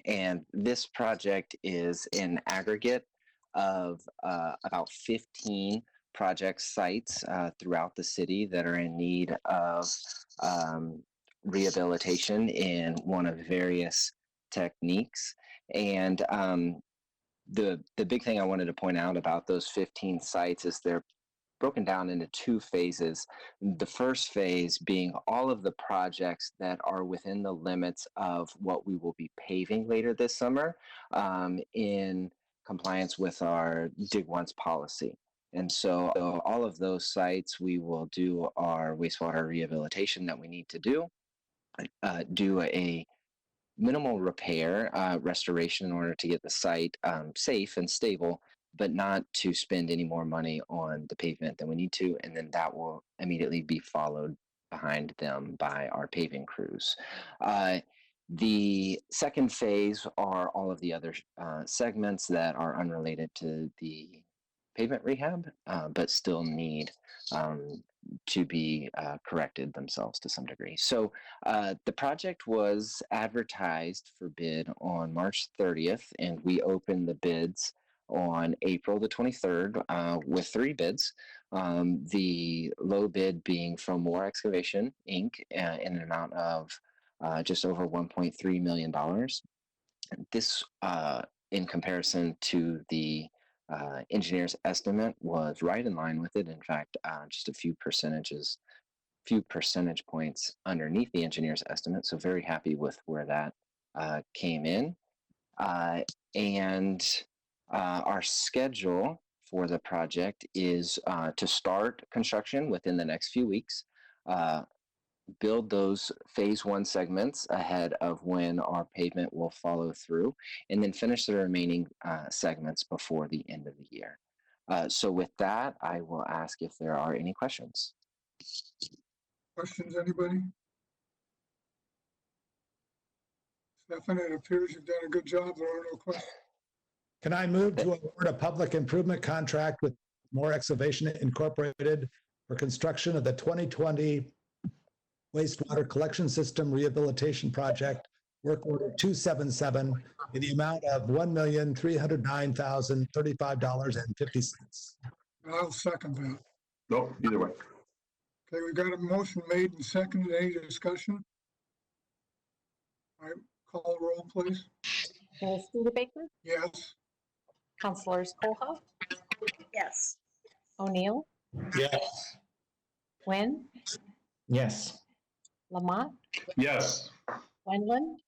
And this project is an aggregate of about 15 project sites throughout the city that are in need of rehabilitation in one of various techniques. And the big thing I wanted to point out about those 15 sites is they're broken down into two phases. The first phase being all of the projects that are within the limits of what we will be paving later this summer in compliance with our Dig Once policy. And so all of those sites, we will do our wastewater rehabilitation that we need to do a minimal repair, restoration in order to get the site safe and stable, but not to spend any more money on the pavement than we need to. And then that will immediately be followed behind them by our paving crews. The second phase are all of the other segments that are unrelated to the pavement rehab, but still need to be corrected themselves to some degree. So the project was advertised for bid on March 30th, and we opened the bids on April the 23rd with 3 bids. The low bid being from Moore Excavation, Inc. In an amount of just over $1.3 million. This, in comparison to the engineer's estimate, was right in line with it. In fact, just a few percentage points underneath the engineer's estimate. So very happy with where that came in. And our schedule for the project is to start construction within the next few weeks. build those phase one segments ahead of when our pavement will follow through, and then finish the remaining segments before the end of the year. So with that, I will ask if there are any questions. Questions, anybody? Stefan, it appears you've done a good job. There are no questions. Can I move to award a public improvement contract with More Excavation Incorporated for construction of the 2020 wastewater collection system rehabilitation project, work order 277, in the amount of $1,309,035.50. I'll second that. Nope, either way. Okay, we got a motion made and seconded. Any discussion? All right, call the roll, please. Mayor Studebaker, Yes. Councilors Koha, Yes. O'Neill, Yes. Nguyen, Yes. Lamont, Yes. Wendland,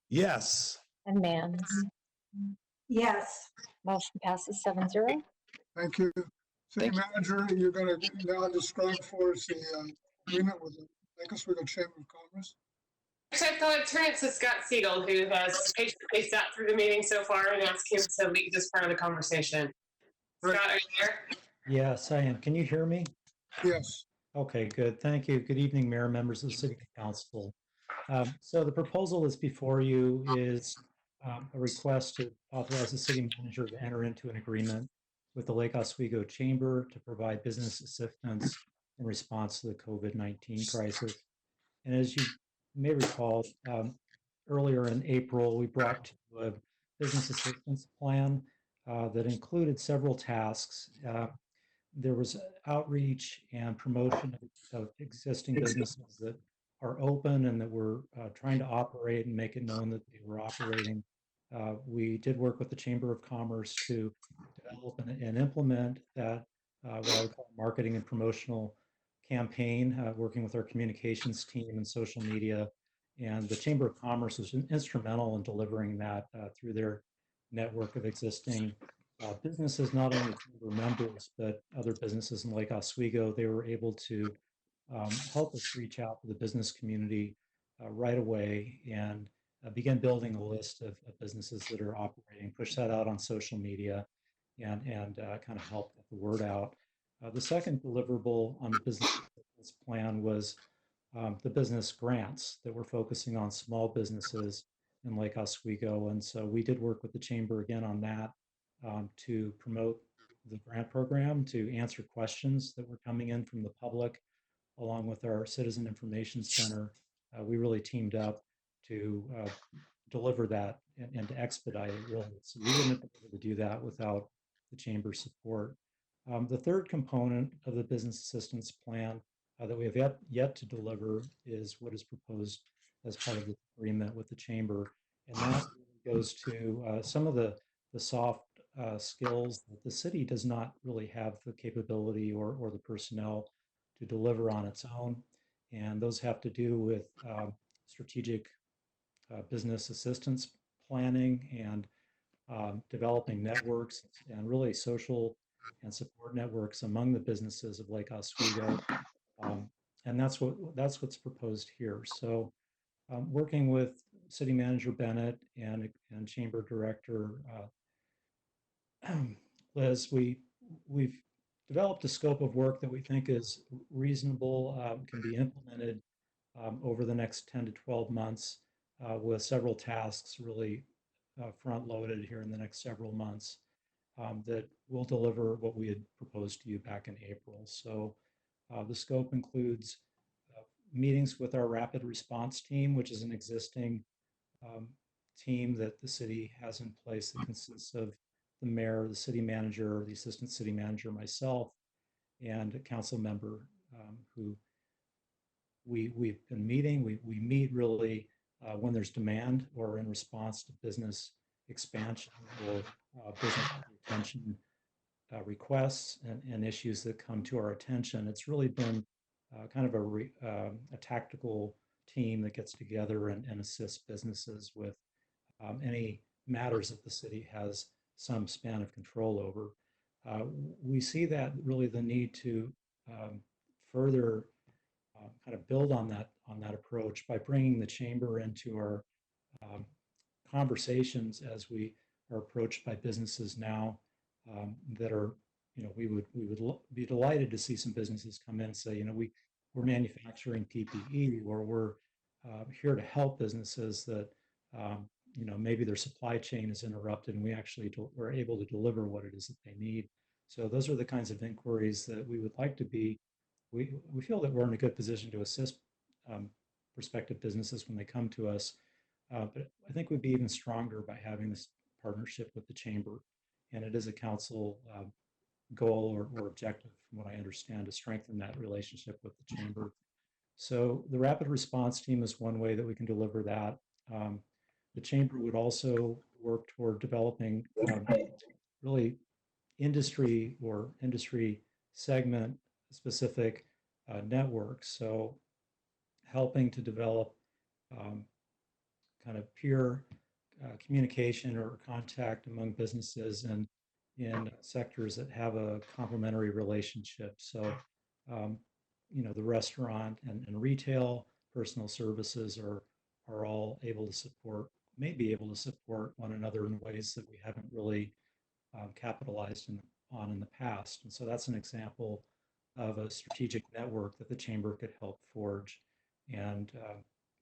Yes. and Mans. Yes. Motion passes 7-0. Thank you. City Thank you. Manager, you're going to now describe for us the agreement with the Lake Oswego Chamber of Commerce. Actually, I thought I'd turn it to Scott Siegel, who has patiently sat through the meeting so far, and ask him to lead this part of the conversation. Right. Scott, are you there? Yes, I am. Can you hear me? Yes. Okay, good. Thank you. Good evening, Mayor, members of the City Council. So the proposal that's before you is a request to authorize the city manager to enter into an agreement with the Lake Oswego Chamber to provide business assistance in response to the COVID-19 crisis. And as you may recall, earlier in April, we brought to a business assistance plan that included several tasks. There was outreach and promotion of existing businesses that are open and that were trying to operate and make it known that they were operating. We did work with the Chamber of Commerce to develop and implement that what I would call marketing and promotional campaign, working with our communications team and social media. And the Chamber of Commerce was instrumental in delivering that through their network of existing businesses, not only Chamber members, but other businesses in Lake Oswego. They were able to help us reach out to the business community right away and begin building a list of businesses that are operating, push that out on social media, and kind of help get the word out. The second deliverable on the business plan was the business grants that were focusing on small businesses in Lake Oswego. And so we did work with the Chamber again on that to promote the grant program, to answer questions that were coming in from the public, along with our Citizen Information Center. We really teamed up to deliver that and to expedite it, really. So we wouldn't have been able to do that without the Chamber's support. The third component of the business assistance plan that we have yet to deliver is what is proposed as part of the agreement with the Chamber. And that goes to some of the soft skills that the city does not really have the capability or the personnel to deliver on its own. And those have to do with strategic business assistance planning and developing networks and really social and support networks among the businesses of Lake Oswego. And that's what's proposed here. So working with City Manager Bennett and Chamber Director Liz, we've developed a scope of work that we think is reasonable, can be implemented over the next 10 to 12 months with several tasks really front-loaded here in the next several months that will deliver what we had proposed to you back in April. So the scope includes meetings with our rapid response team, which is an existing team that the city has in place that consists of the mayor, the city manager, the assistant city manager, myself, and a council member who we've been meeting. We meet really when there's demand or in response to business expansion or business retention requests and issues that come to our attention. It's really been kind of a tactical team that gets together and assists businesses with any matters that the city has some span of control over. We see that really the need to further kind of build on that approach by bringing the chamber into our um, conversations as we are approached by businesses now that are, we would be delighted to see some businesses come in and say, we're manufacturing PPE, or we're here to help businesses that maybe their supply chain is interrupted, and we actually we're able to deliver what it is that they need. So those are the kinds of inquiries that we would like to be. We feel that we're in a good position to assist um, prospective businesses when they come to us. But I think we'd be even stronger by having this partnership with the chamber. And it is a council goal or objective, from what I understand, to strengthen that relationship with the chamber. So the rapid response team is one way that we can deliver that. The chamber would also work toward developing really industry segment specific networks. So helping to develop kind of peer communication or contact among businesses and in sectors that have a complementary relationship. So, the restaurant and retail, personal services are all able to support, may be able to support one another in ways that we haven't really capitalized on in the past. And so that's an example of a strategic network that the chamber could help forge, and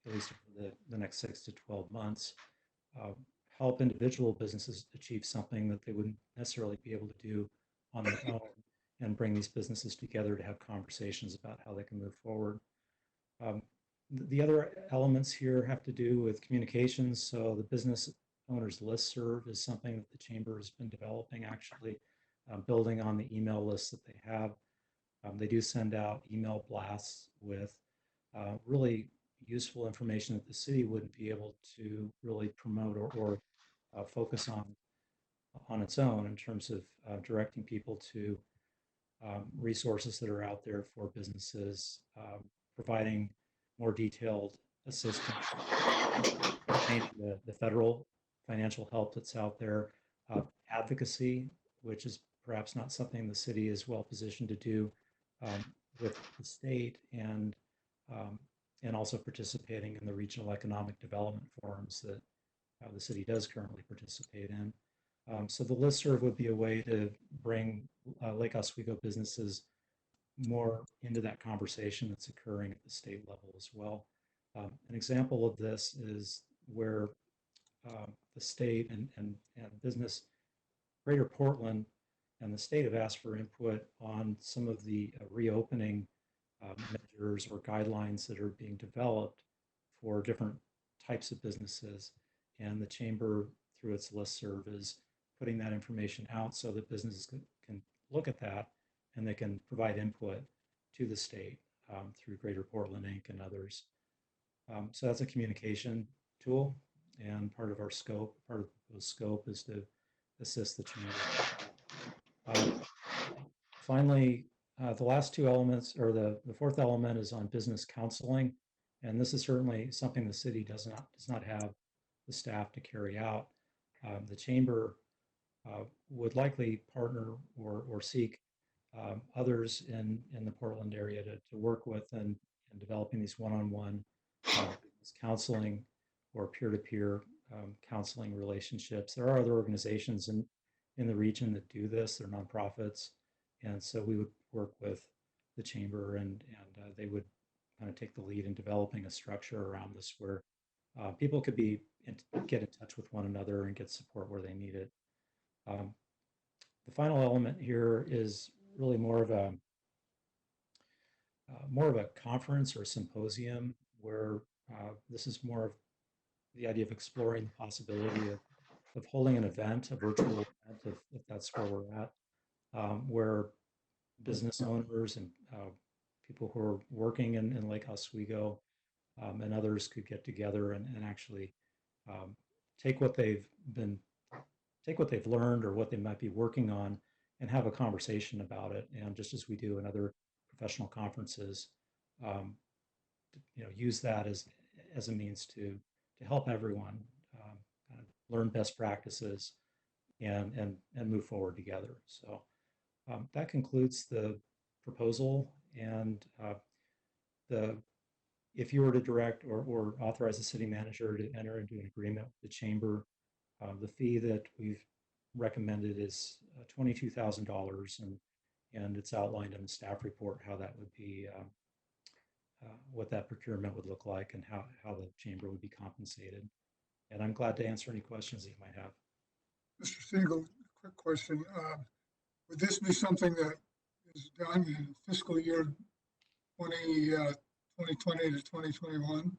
at least for the next 6 to 12 months, help individual businesses achieve something that they wouldn't necessarily be able to do on their own, and bring these businesses together to have conversations about how they can move forward. The other elements here have to do with communications. So the business owners listserv is something that the chamber has been developing, actually, building on the email lists that they have. They do send out email blasts with really useful information that the city wouldn't be able to really promote or focus on its own, in terms of directing people to resources that are out there for businesses, providing more detailed assistance, the federal financial help that's out there, advocacy, which is perhaps not something the city is well positioned to do with the state, and also participating in the regional economic development forums that the city does currently participate in. So the listserv would be a way to bring Lake Oswego businesses more into that conversation that's occurring at the state level as well. An example of this is where the state and business, Greater Portland and the state have asked for input on some of the reopening measures or guidelines that are being developed for different types of businesses. And the chamber, through its listserv, is putting that information out so that businesses can look at that, and they can provide input to the state through Greater Portland Inc. and others. So that's a communication tool, and part of our scope, part of the scope is to assist the chamber. Finally, the last two elements, or the fourth element, is on business counseling. And this is certainly something the city does not have the staff to carry out. The chamber would likely partner or seek others in the Portland area to work with in developing these one-on-one counseling or peer-to-peer counseling relationships. There are other organizations in the region that do this. They're nonprofits. And so we would work with the chamber, and they would kind of take the lead in developing a structure around this where people could get in touch with one another and get support where they need it. The final element here is really more of a conference or symposium, where this is more of the idea of exploring the possibility of holding an event, a virtual event, if that's where we're at, where business owners and people who are working in Lake Oswego and others could get together and actually take what they've learned or what they might be working on, and have a conversation about it. And just as we do in other professional conferences, use that as a means to help everyone kind of learn best practices and move forward together. So that concludes the proposal, and the if you were to direct or authorize the city manager to enter into an agreement with the chamber, the fee that we've recommended is $22,000, and it's outlined in the staff report how that would be, what that procurement would look like and how the chamber would be compensated. And I'm glad to answer any questions that you might have. Mr. Siegel, quick question. Would this be something that is done in fiscal year 2020 to 2021?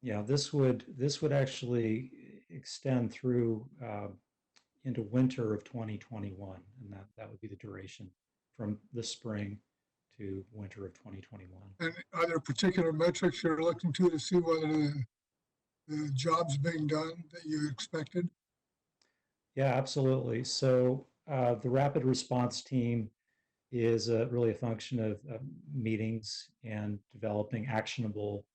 Yeah, this would actually extend through into winter of 2021, and that would be the duration from the spring to winter of 2021. And are there particular metrics you're looking to see whether the job's being done that you expected? Yeah, absolutely. So the rapid response team is really a function of meetings and developing actionable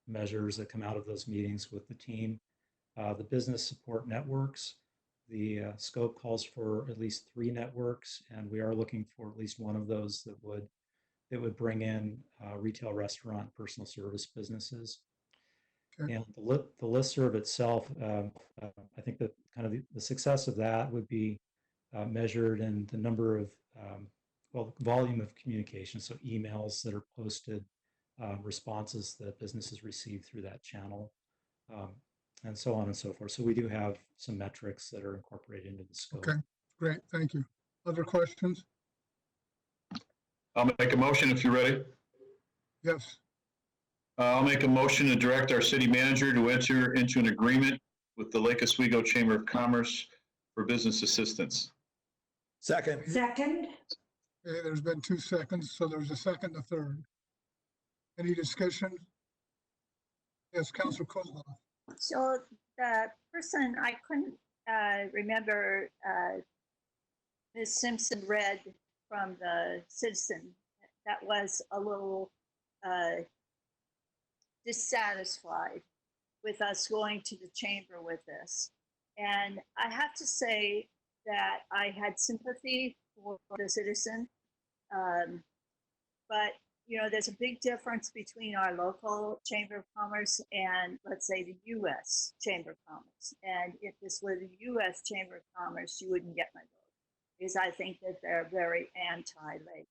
measures that come out of those meetings with the team. The business support networks, the scope calls for at least 3 networks, and we are looking for at least one of those that would bring in retail, restaurant, personal service businesses. Okay. And the listserv itself, I think that kind of the success of that would be measured in the number of, volume of communication, so emails that are posted, responses that businesses receive through that channel, and so on and so forth. So we do have some metrics that are incorporated into the scope. Okay, great, thank you. Other questions? I'll make a motion if you're ready. Yes. I'll make a motion to direct our city manager to enter into an agreement with the Lake Oswego Chamber of Commerce for business assistance. Second. Second. Okay, there's been 2 seconds, so there's a second, a third. Any discussion? Yes, Councilor Kozloff. So the person, I couldn't remember, Ms. Simpson read from the citizen that was a little dissatisfied with us going to the chamber with this. And I have to say that I had sympathy for the citizen. But, you know, there's a big difference between our local Chamber of Commerce and, let's say, the U.S. Chamber of Commerce. And if this were the U.S. Chamber of Commerce, you wouldn't get my vote, because I think that they're very anti-labor.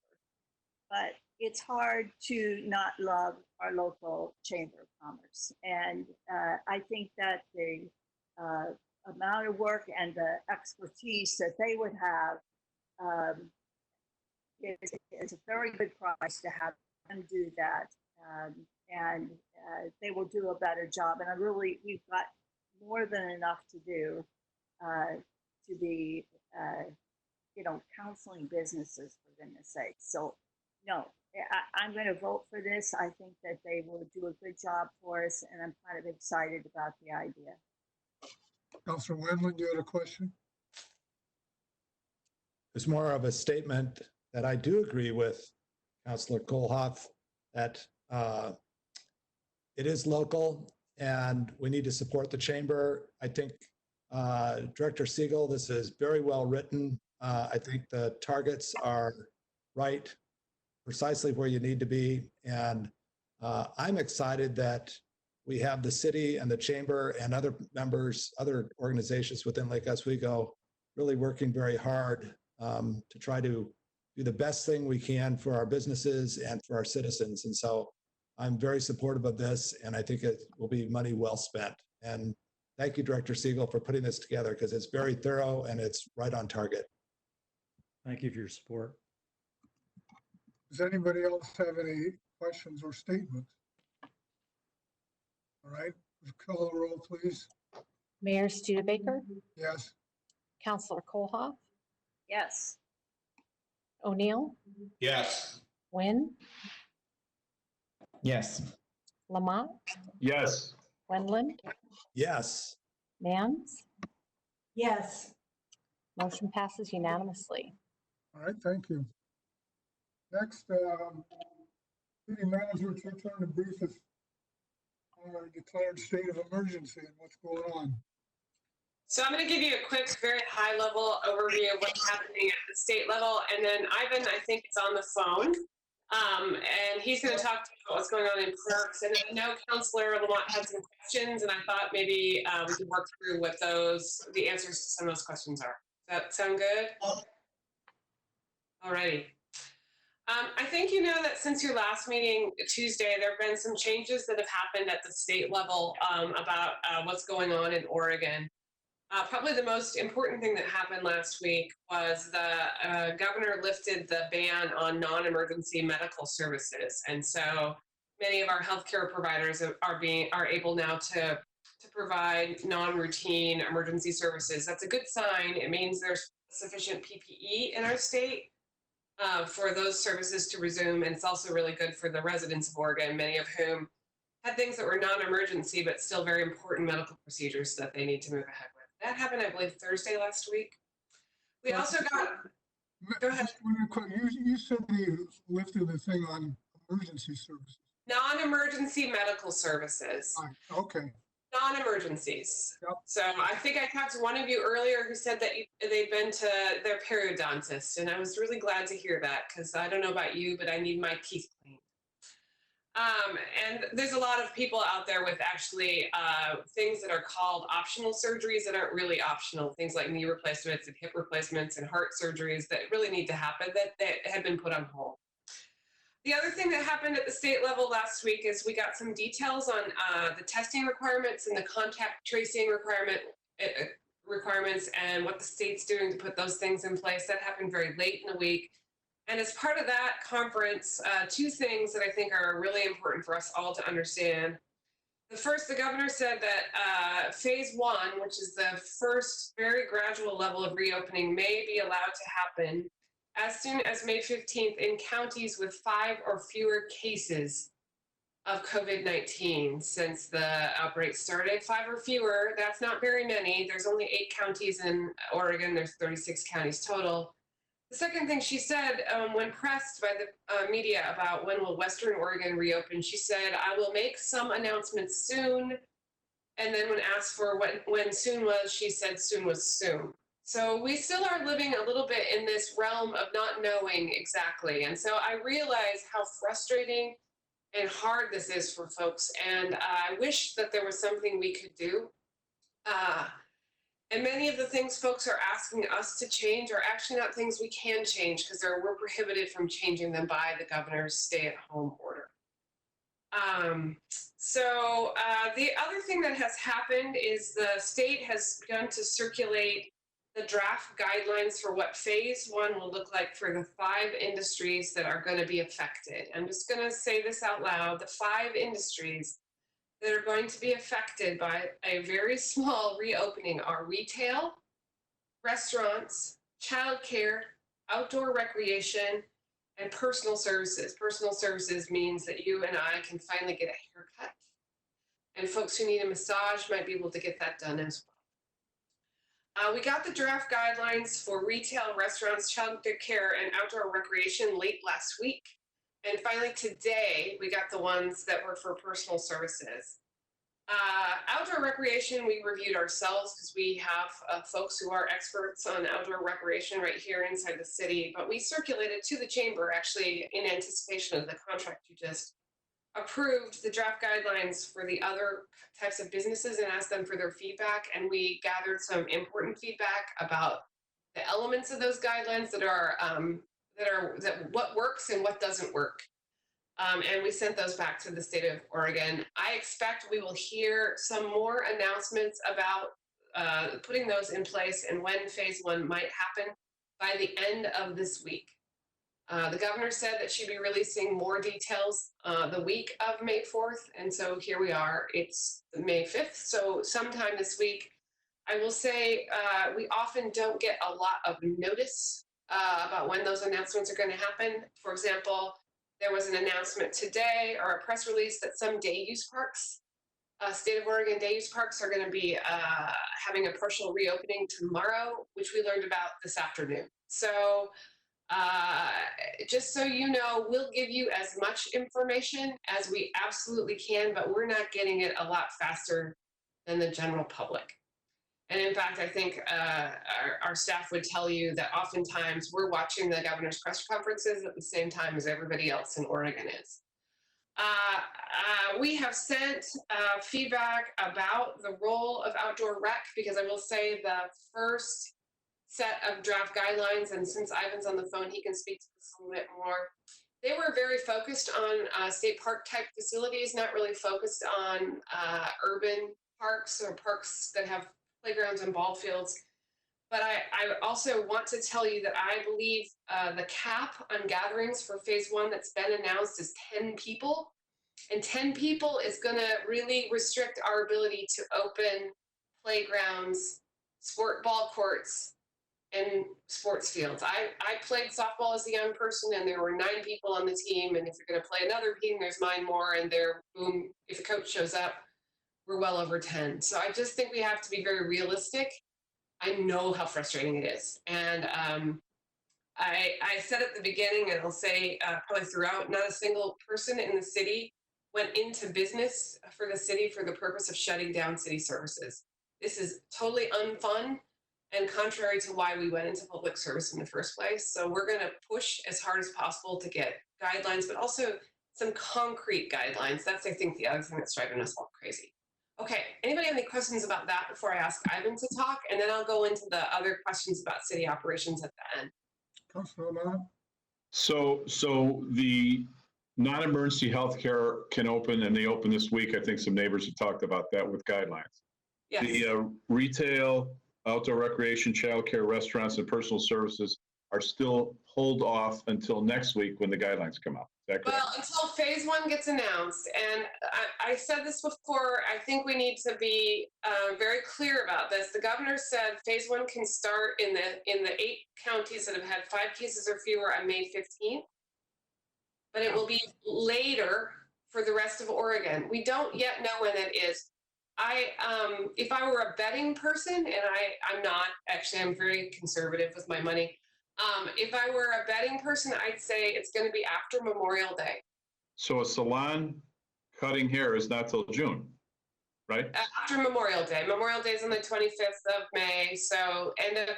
But it's hard to not love our local Chamber of Commerce. And I think that the amount of work and the expertise that they would have is a very good price to have them do that. And they will do a better job. And we've got more than enough to do to be, counseling businesses, for goodness sake. So, no, I'm going to vote for this. I think that they will do a good job for us, and I'm kind of excited about the idea. Councilor Wendland, you had a question? It's more of a statement that I do agree with Councilor Kohlhoff, that it is local and we need to support the chamber. I think Director Siegel, this is very well written. I think the targets are right, precisely where you need to be. And I'm excited that we have the city and the chamber and other members, other organizations within Lake Oswego really working very hard to try to do the best thing we can for our businesses and for our citizens. And so I'm very supportive of this, and I think it will be money well spent. And thank you, Director Siegel, for putting this together, because it's very thorough and it's right on target. Thank you for your support. Does anybody else have any questions or statements? All right, call the roll, please. Mayor Studebaker, Yes. Councilor Kohlhoff, Yes. O'Neill, Yes. Nguyen, Yes. Lamont, Yes. Wendland, Yes. Mans. Yes. Motion passes unanimously. All right, thank you. Next, city manager, it's your turn to brief us on our declared state of emergency and what's going on. So I'm going to give you a quick, very high-level overview of what's happening at the state level, and then Ivan, I think, is on the phone. And he's going to talk to you about what's going on in parks. And I know Councilor Lamont had some questions, and I thought maybe we could work through what the answers to some of those questions are. Does that sound good? All righty. I think you know that since your last meeting Tuesday, there have been some changes that have happened at the state level about what's going on in Oregon. Probably the most important thing that happened last week was the governor lifted the ban on non-emergency medical services, and so many of our healthcare providers are able now to provide non-routine emergency services. That's a good sign. It means there's sufficient PPE in our state for those services to resume, and it's also really good for the residents of Oregon, many of whom had things that were non-emergency but still very important medical procedures that they need to move ahead with. That happened, I believe, Thursday last week. We also got. Go ahead. You said you lifted the thing on emergency services. Non-emergency medical services. Okay. Non-emergencies. Yep. So I think I talked to one of you earlier who said that they'd been to their periodontist, and I was really glad to hear that because I don't know about you, but I need my teeth cleaned. And there's a lot of people out there with actually things that are called optional surgeries that aren't really optional. Things like knee replacements and hip replacements and heart surgeries that really need to happen that had been put on hold. The other thing that happened at the state level last week is we got some details on the testing requirements and the contact tracing requirements and what the state's doing to put those things in place. That happened very late in the week. And as part of that conference, two things that I think are really important for us all to understand. The first, the governor said that phase one, which is the first very gradual level of reopening, may be allowed to happen as soon as May 15th in counties with 5 or fewer cases of COVID-19 since the outbreak started. 5 or fewer, that's not very many. There's only 8 counties in Oregon. There's 36 counties total. The second thing she said, when pressed by the media about when will Western Oregon reopen, she said, I will make some announcements soon. And then when asked for when soon was, she said soon was soon. So we still are living a little bit in this realm of not knowing exactly. And so I realize how frustrating and hard this is for folks. And I wish that there was something we could do. And many of the things folks are asking us to change are actually not things we can change because we're prohibited from changing them by the governor's stay-at-home order. The other thing that has happened is the state has begun to circulate the draft guidelines for what phase one will look like for the 5 industries that are going to be affected. I'm just going to say this out loud. The 5 industries that are going to be affected by a very small reopening are retail, restaurants, childcare, outdoor recreation, and personal services. Personal services means that you and I can finally get a haircut, and folks who need a massage might be able to get that done as well. We got the draft guidelines for retail, restaurants, childcare, and outdoor recreation late last week. And finally today, we got the ones that were for personal services. Outdoor recreation, we reviewed ourselves because we have folks who are experts on outdoor recreation right here inside the city, but we circulated to the chamber actually in anticipation of the contract you just approved the draft guidelines for the other types of businesses and asked them for their feedback. And we gathered some important feedback about the elements of those guidelines that what works and what doesn't work. And we sent those back to the state of Oregon. I expect we will hear some more announcements about putting those in place and when phase one might happen by the end of this week. The governor said that she'd be releasing more details the week of May 4th. And so here we are, it's May 5th. So sometime this week, I will say we often don't get a lot of notice about when those announcements are going to happen. For example, there was an announcement today or a press release that some day use parks, state of Oregon day use parks are going to be having a partial reopening tomorrow, which we learned about this afternoon. So just so you know, we'll give you as much information as we absolutely can, but we're not getting it a lot faster than the general public. And in fact, I think our staff would tell you that oftentimes we're watching the governor's press conferences at the same time as everybody else in Oregon is. We have sent feedback about the role of outdoor rec, because I will say the first set of draft guidelines, and since Ivan's on the phone, he can speak to this a little bit more. They were very focused on state park type facilities, not really focused on urban parks or parks that have playgrounds and ball fields. But I also want to tell you that I believe the cap on gatherings for phase 1 that's been announced is 10 people. And 10 people is going to really restrict our ability to open playgrounds, sport ball courts, and sports fields. I played softball as a young person, and there were 9 people on the team. And if you're going to play another team, there's 9 more. And there, boom, if the coach shows up, we're well over 10. So I just think we have to be very realistic. I know how frustrating it is. And I said at the beginning, and I'll say probably throughout, not a single person in the city went into business for the city for the purpose of shutting down city services. This is totally unfun and contrary to why we went into public service in the first place. So we're going to push as hard as possible to get guidelines, but also some concrete guidelines. That's, I think, the other thing that's driving us all crazy. Okay, anybody have any questions about that before I ask Ivan to talk? And then I'll go into the other questions about city operations at the end. Councilor Ahmad? So the non-emergency healthcare can open, and they open this week. I think some neighbors have talked about that with guidelines. Yes. The retail, outdoor recreation, childcare, restaurants, and personal services are still hold off until next week when the guidelines come out. Is that correct? Well, until phase 1 gets announced, and I said this before, I think we need to be very clear about this. The governor said phase 1 can start in the 8 counties that have had 5 cases or fewer on May 15th, but it will be later for the rest of Oregon. We don't yet know when that is. If I were a betting person, and I'm not, actually, I'm very conservative with my money. If I were a betting person, I'd say it's going to be after Memorial Day. So a salon cutting hair is not till June, right? After Memorial Day. Memorial Day is on the 25th of May. So, and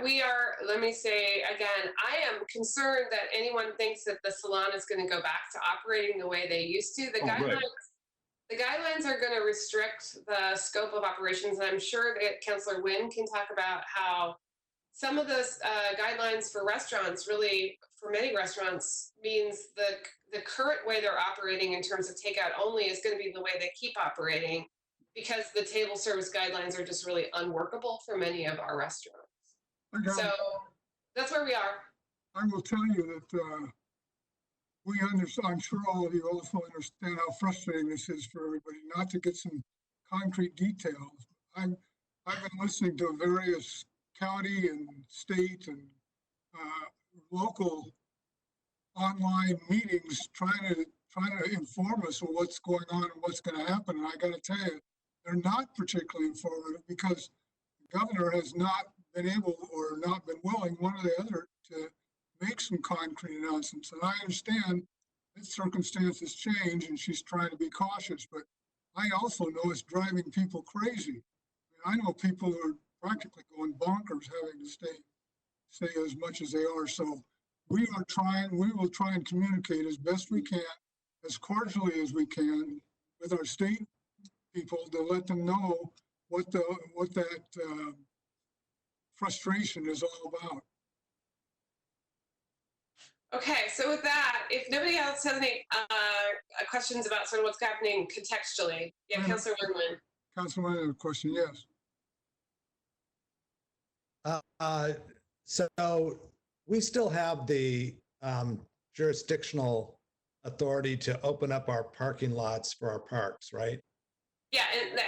we are, let me say again, I am concerned that anyone thinks that the salon is going to go back to operating the way they used to. The guidelines are going to restrict the scope of operations. And I'm sure that Councillor Wynn can talk about how some of the guidelines for restaurants, really for many restaurants, means the current way they're operating in terms of takeout only is going to be the way they keep operating, because the table service guidelines are just really unworkable for many of our restaurants. So that's where we are. I will tell you that we understand, I'm sure all of you also understand how frustrating this is for everybody, not to get some concrete details. I've been listening to various county and state and local online meetings trying to inform us of what's going on and what's going to happen. And I got to tell you, they're not particularly informative, because the governor has not been able or not been willing, one or the other, to make some concrete announcements. And I understand that circumstances change and she's trying to be cautious, but I also know it's driving people crazy. I know people who are practically going bonkers having to stay as much as they are. So we will try and communicate as best we can, as cordially as we can, with our state people, to let them know what that frustration is all about. Okay, so with that, if nobody else has any questions about sort of what's happening contextually, yeah, Councilor Wynn. Councilor Wynn, a question, yes. So we still have the jurisdictional authority to open up our parking lots for our parks, right? Yeah,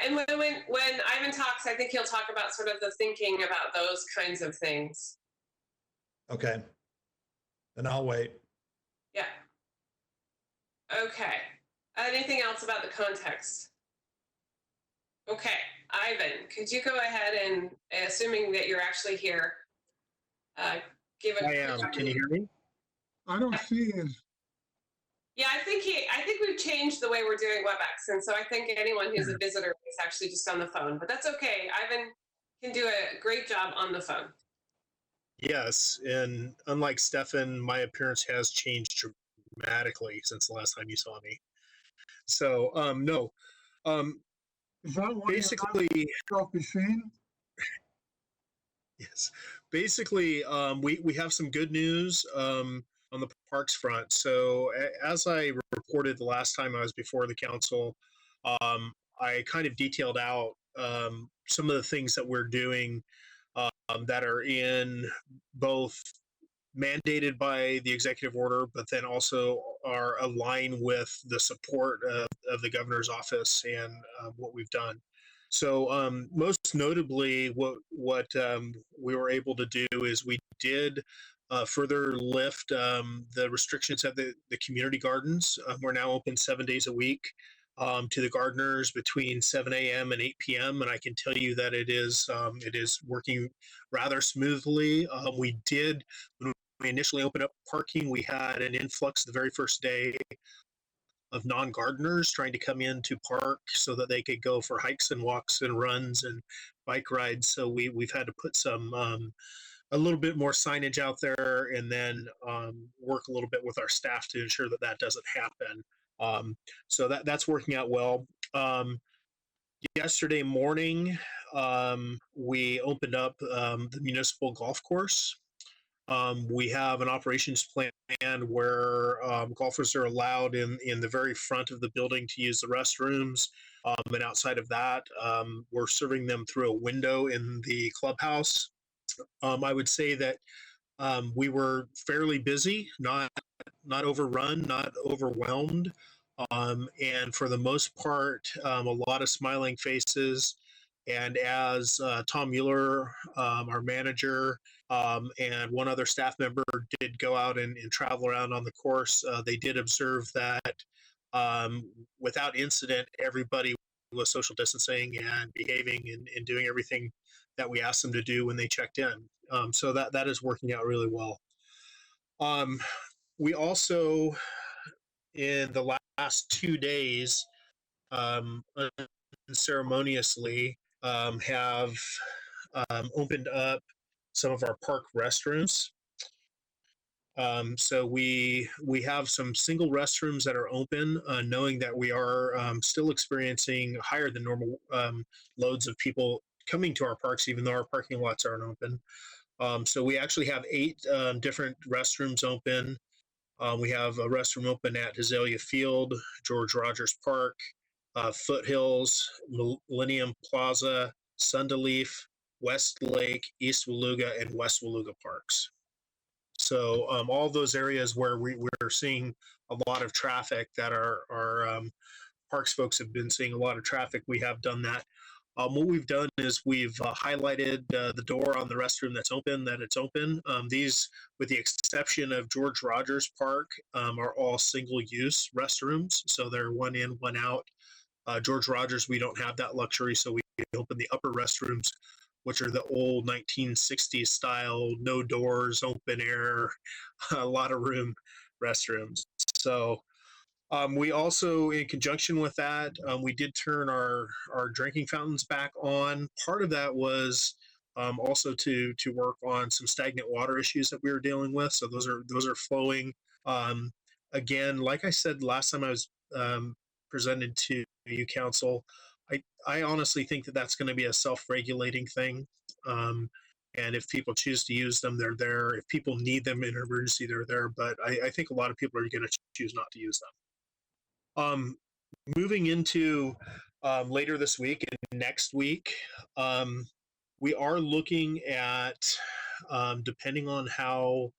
and when Ivan talks, I think he'll talk about sort of the thinking about those kinds of things. Okay, then I'll wait. Yeah. Okay. Anything else about the context? Okay, Ivan, could you go ahead and, assuming that you're actually here, give a... I am. Can you hear me? I don't see it. Yeah, I think we've changed the way we're doing WebEx, and so I think anyone who's a visitor is actually just on the phone. But that's okay. Ivan can do a great job on the phone. Yes, and unlike Stefan, my appearance has changed dramatically since the last time you saw me. So, no. Is that why Basically, self-machine? yes. Basically, we have some good news on the parks front. So, as I reported the last time I was before the council, I kind of detailed out some of the things that we're doing that are in both mandated by the executive order, but then also are aligned with the support of the governor's office and what we've done. So most notably, what we were able to do is we did further lift the restrictions at the community gardens. We're now open 7 days a week to the gardeners between 7 a.m. and 8 p.m. And I can tell you that it is working rather smoothly. We did, when we initially opened up parking, we had an influx the very first day of non-gardeners trying to come in to park so that they could go for hikes and walks and runs and bike rides. So we've had to put some a little bit more signage out there, and then work a little bit with our staff to ensure that that doesn't happen. So that's working out well. Yesterday morning, we opened up the municipal golf course. We have an operations plan where golfers are allowed in the very front of the building to use the restrooms. And outside of that, we're serving them through a window in the clubhouse. I would say that we were fairly busy, not overrun, not overwhelmed. And for the most part, a lot of smiling faces. And as Tom Mueller, our manager, and one other staff member did go out and travel around on the course, they did observe that without incident, everybody was social distancing and behaving and doing everything that we asked them to do when they checked in. So that is working out really well. We also, in the last 2 days, unceremoniously have opened up some of our park restrooms. So we have some single restrooms that are open, knowing that we are still experiencing higher than normal loads of people coming to our parks, even though our parking lots aren't open. So we actually have 8 different restrooms open. We have a restroom open at Azalea Field, George Rogers Park, Foothills, Millennium Plaza, Sunderleaf, West Lake, East Waluga, and West Waluga parks. So all those areas where we're seeing a lot of traffic, that our parks folks have been seeing a lot of traffic, we have done that. What we've done is we've highlighted the door on the restroom that's open, that it's open. These, with the exception of George Rogers Park, are all single-use restrooms. So they're one in, one out. George Rogers, we don't have that luxury, so we open the upper restrooms, which are the old 1960s style, no doors, open air, a lot of room restrooms. So we also, in conjunction with that, we did turn our drinking fountains back on. Part of that was also to work on some stagnant water issues that we were dealing with. So those are flowing. Again, like I said last time I was presented to you, council, I honestly think that that's going to be a self-regulating thing. And if people choose to use them, they're there. If people need them in an emergency, they're there. But I think a lot of people are going to choose not to use them. Moving into later this week and next week, we are looking at, depending on how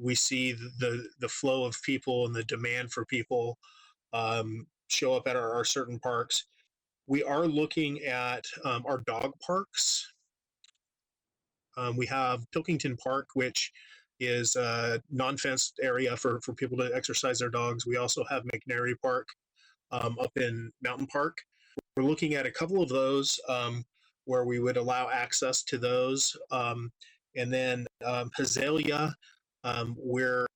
we see the flow of people and the demand for people show up at our certain parks, we are looking at our dog parks. We have Pilkington Park, which is a non-fenced area for people to exercise their dogs. We also have McNary Park up in Mountain Park. We're looking at a couple of those where we would allow access to those. And then Azalea, we're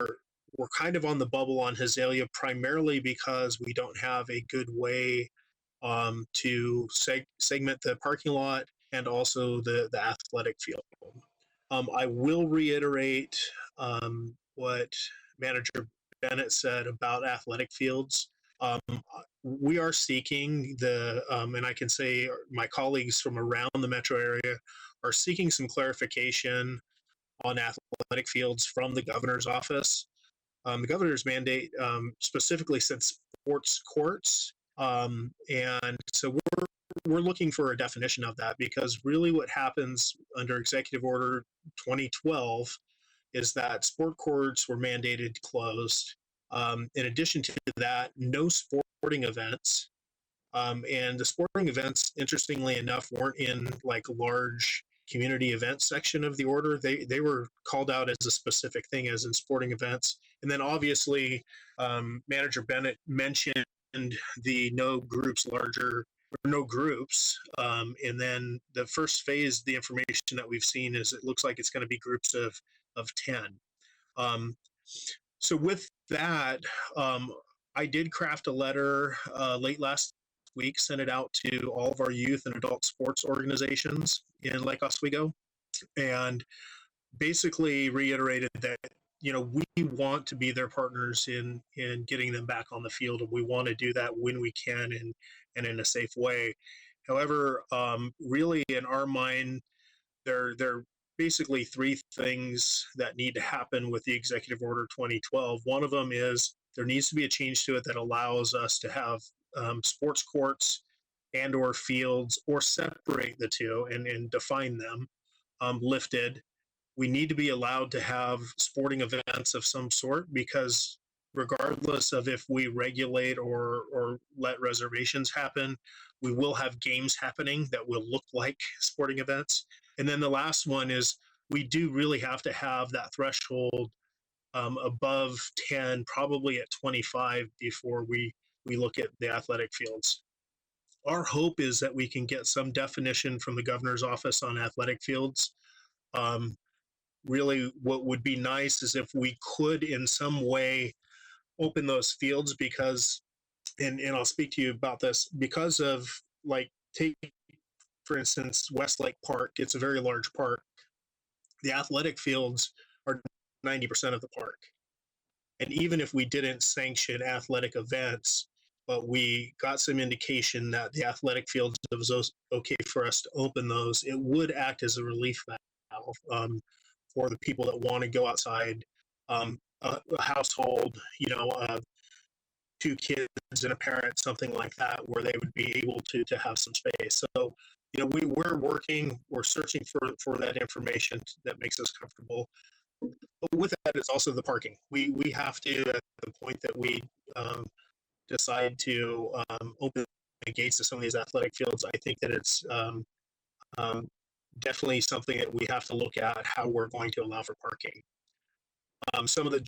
we're kind of on the bubble on Azalea primarily because we don't have a good way to segment the parking lot and also the athletic field. I will reiterate what Manager Bennett said about athletic fields. We are seeking and I can say my colleagues from around the metro area are seeking some clarification on athletic fields from the governor's office. The governor's mandate specifically said sports courts. And so we're looking for a definition of that, because really what happens under Executive Order 2012 is that sport courts were mandated closed. In addition to that, no sporting events. And the sporting events, interestingly enough, weren't in like large community event section of the order. They were called out as a specific thing, as in sporting events. And then obviously, Manager Bennett mentioned the no groups larger or no groups. And then the first phase, the information that we've seen is it looks like it's going to be groups of 10. So with that, I did craft a letter late last week, sent it out to all of our youth and adult sports organizations in Lake Oswego, and basically reiterated that, you know, we want to be their partners in getting them back on the field, and we want to do that when we can and in a safe way. However, really in our mind, there are basically three things that need to happen with the Executive Order 2012. One of them is there needs to be a change to it that allows us to have sports courts and or fields, or separate the two and define them, lifted. We need to be allowed to have sporting events of some sort, because regardless of if we regulate or let reservations happen, we will have games happening that will look like sporting events. And then the last one is we do really have to have that threshold above 10, probably at 25, before we look at the athletic fields. Our hope is that we can get some definition from the governor's office on athletic fields. Really, what would be nice is if we could in some way open those fields, because, and I'll speak to you about this, because of, like, take, for instance, Westlake Park. It's a very large park. The athletic fields are 90% of the park. And even if we didn't sanction athletic events, but we got some indication that the athletic fields, it was okay for us to open those, it would act as a relief valve for the people that want to go outside. A household, you know, 2 kids and a parent, something like that, where they would be able to have some space. So, you know, we're searching for that information that makes us comfortable. But with that is also the parking. We have to, at the point that we decide to open the gates to some of these athletic fields, I think that it's definitely something that we have to look at, how we're going to allow for parking. Some of the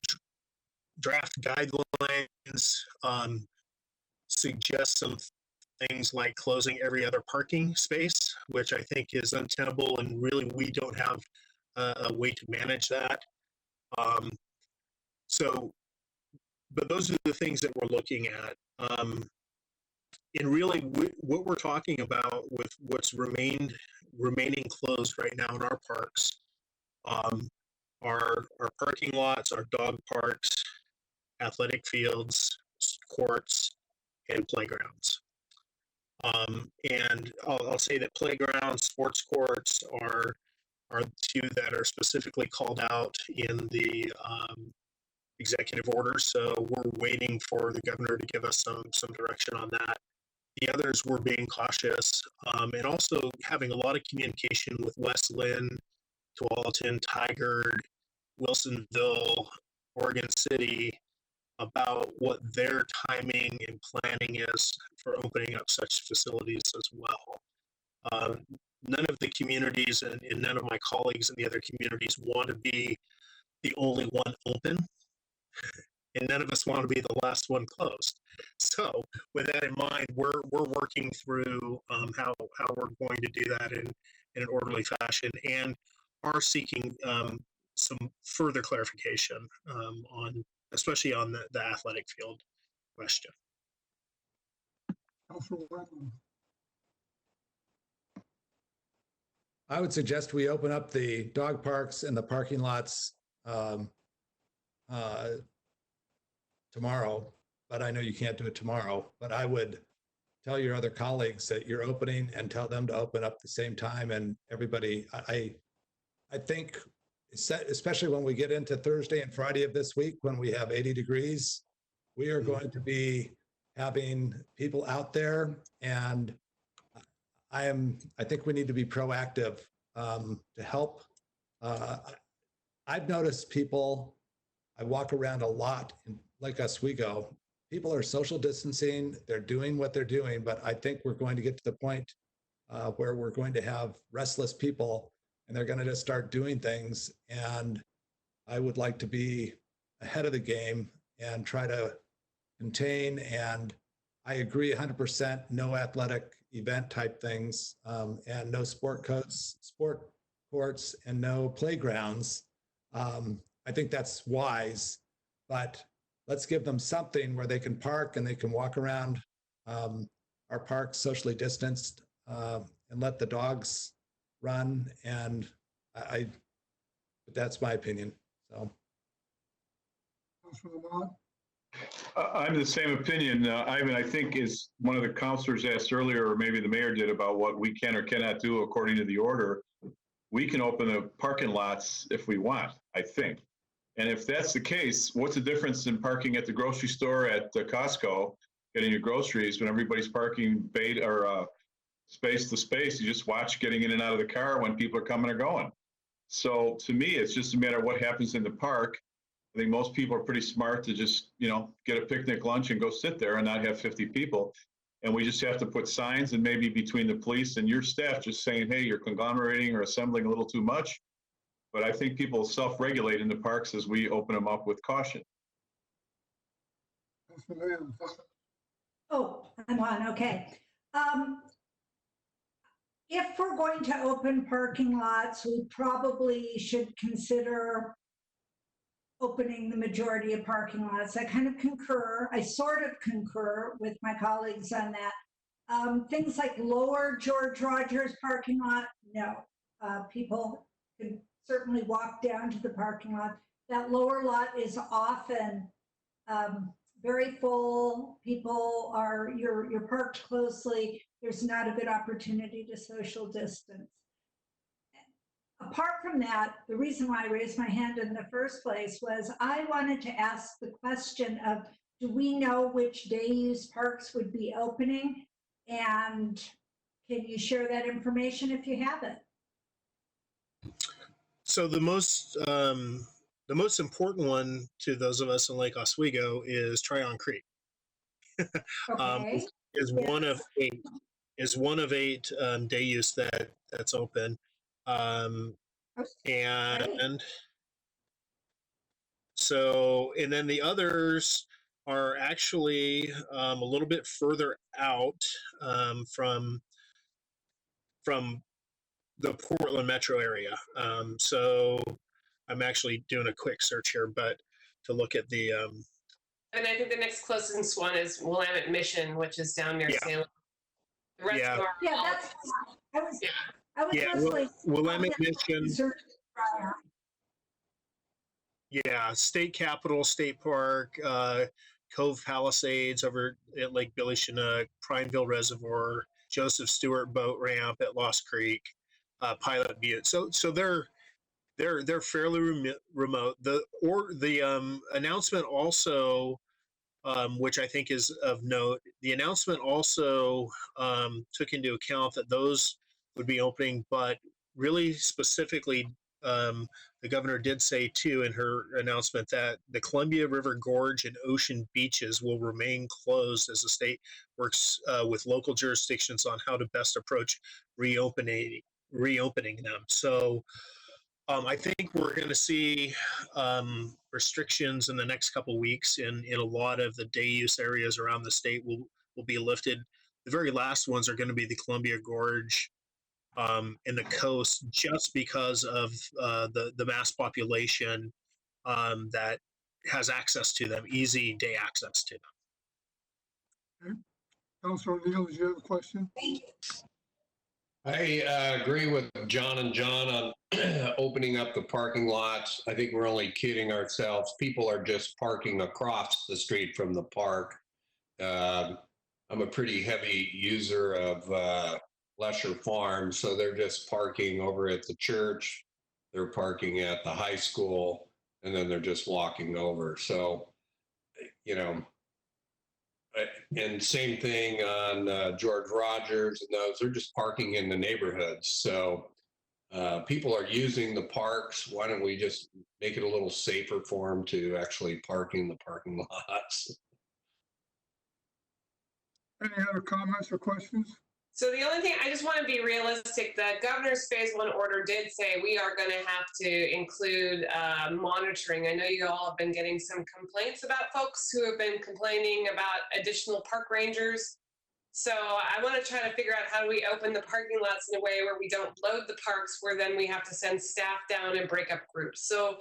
draft guidelines suggest some things like closing every other parking space, which I think is untenable, and really we don't have a way to manage that. But those are the things that we're looking at. And really, what we're talking about with what's remaining closed right now in our parks are our parking lots, our dog parks, athletic fields, courts, and playgrounds. And I'll say that playgrounds, sports courts are the two that are specifically called out in the executive order. So we're waiting for the governor to give us some direction on that. The others, we're being cautious, and also having a lot of communication with West Lynn, Tualatin, Tigard, Wilsonville, Oregon City, about what their timing and planning is for opening up such facilities as well. None of the communities and none of my colleagues in the other communities want to be the only one open, and none of us want to be the last one closed. So with that in mind, we're working through how we're going to do that in an orderly fashion, and are seeking some further clarification on especially on the athletic field question. Councilor Wetland. I would suggest we open up the dog parks and the parking lots tomorrow, but I know you can't do it tomorrow. But I would tell your other colleagues that you're opening and tell them to open up the same time. And everybody, I think, especially when we get into Thursday and Friday of this week, when we have 80 degrees, we are going to be having people out there, and I think we need to be proactive to help. I've noticed people, I walk around a lot in Lake Oswego, people are social distancing, they're doing what they're doing, but I think we're going to get to the point where we're going to have restless people and they're going to just start doing things. And I would like to be ahead of the game and try to contain. And I agree 100%, no athletic event type things, and no sport courts, and no playgrounds. I think that's wise, but let's give them something where they can park and they can walk around our parks socially distanced, and let the dogs run. And that's my opinion. So. Councilor Lamont. I'm the same opinion. Ivan, I think is one of the counselors asked earlier, or maybe the mayor did, about what we can or cannot do according to the order. We can open the parking lots if we want, I think. And if that's the case, what's the difference in parking at the grocery store, at Costco, getting your groceries, when everybody's parking space to space? You just watch getting in and out of the car when people are coming or going. So to me, it's just a matter of what happens in the park. I think most people are pretty smart to just, get a picnic lunch and go sit there and not have 50 people. And we just have to put signs, and maybe between the police and your staff just saying, hey, you're conglomerating or assembling a little too much. But I think people self-regulate in the parks as we open them up with caution. Oh, I'm on, okay. If we're going to open parking lots, we probably should consider opening the majority of parking lots. I kind of concur, I sort of concur with my colleagues on that. Things like lower George Rogers parking lot, no. People could certainly walk down to the parking lot. That lower lot is often very full. People you're parked closely. There's not a good opportunity to social distance. Apart from that, the reason why I raised my hand in the first place was I wanted to ask the question of, do we know which day use parks would be opening? And can you share that information if you have it? So the most important one to those of us in Lake Oswego is Tryon Creek. Okay. Is one of eight. Is one of 8 day use that's open. And so, and then the others are actually a little bit further out from the Portland metro area. So I'm actually doing a quick search here, but to look at the and I think the next closest one is Willamette Mission, which is down near Salem. The rest of them are I was mostly Willamette Mission. Yeah, State Capitol, State Park, Cove Palisades over at Lake Billy Chinook, Prineville Reservoir, Joseph Stewart Boat Ramp at Lost Creek, Pilot Butte. So they're fairly remote. The announcement also, which I think is of note, the announcement also took into account that those would be opening, but really specifically, the governor did say too in her announcement that the Columbia River Gorge and Ocean beaches will remain closed as the state works with local jurisdictions on how to best approach reopening them. So I think we're going to see restrictions in the next couple of weeks in a lot of the day use areas around the state will be lifted. The very last ones are going to be the Columbia Gorge in the coast, just because of the mass population that has access to them, easy day access to them. Councilor O'Neill, did you have a question? Thank you. I agree with John and John on opening up the parking lots. I think we're only kidding ourselves. People are just parking across the street from the park. I'm a pretty heavy user of Lesher Farm, so they're just parking over at the church. They're parking at the high school, and then they're just walking over. So, you know, and same thing on George Rogers and those, they're just parking in the neighborhoods. So people are using the parks. Why don't we just make it a little safer for them to actually park in the parking lots? Any other comments or questions? So the only thing, I just want to be realistic. The governor's phase 1 order did say we are going to have to include monitoring. I know you all have been getting some complaints about folks who have been complaining about additional park rangers. So I want to try to figure out how do we open the parking lots in a way where we don't load the parks, where then we have to send staff down and break up groups. So,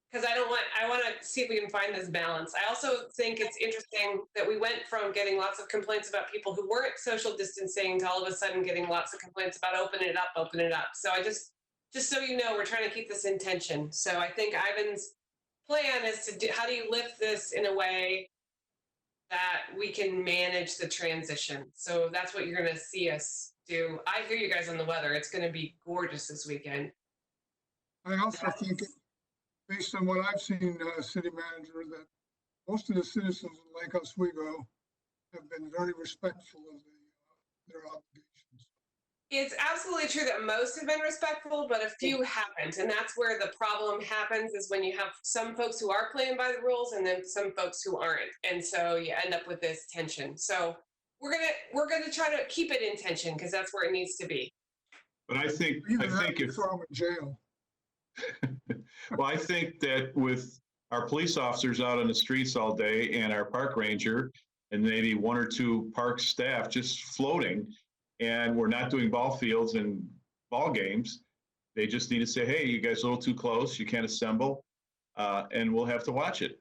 because I want to see if we can find this balance. I also think it's interesting that we went from getting lots of complaints about people who weren't social distancing to all of a sudden getting lots of complaints about open it up. So I just so you know, we're trying to keep this in tension. So I think Ivan's plan is to do, how do you lift this in a way that we can manage the transition? So that's what you're going to see us do. I hear you guys on the weather. It's going to be gorgeous this weekend. I also think, based on what I've seen, city manager, that most of the citizens in Lake Oswego have been very respectful of their obligations. It's absolutely true that most have been respectful, but a few haven't. And that's where the problem happens, is when you have some folks who are playing by the rules and then some folks who aren't. And so you end up with this tension. So we're gonna try to keep it in tension, because that's where it needs to be. But I think if throw them in jail. well, I think that with our police officers out on the streets all day and our park ranger and maybe 1 or 2 park staff just floating, and we're not doing ball fields and ball games, they just need to say, hey, you guys are a little too close, you can't assemble, and we'll have to watch it.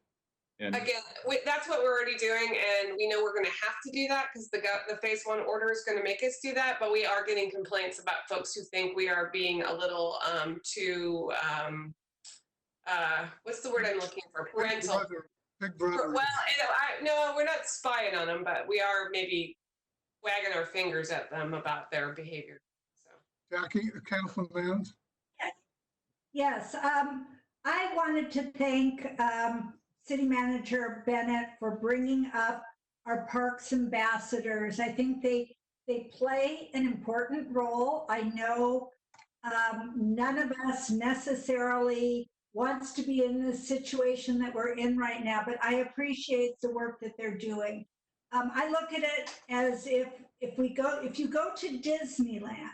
And again, that's what we're already doing, and we know we're going to have to do that because the phase 1 order is going to make us do that. But we are getting complaints about folks who think we are being a little too what's the word I'm looking for? Parental. Big brother. Well, no, we're not spying on them, but we are maybe wagging our fingers at them about their behavior. So, Jackie, Councilman. Yes, I wanted to thank City Manager Bennett for bringing up our parks ambassadors. I think they play an important role. I know none of us necessarily wants to be in the situation that we're in right now, but I appreciate the work that they're doing. I look at it as if you go to Disneyland,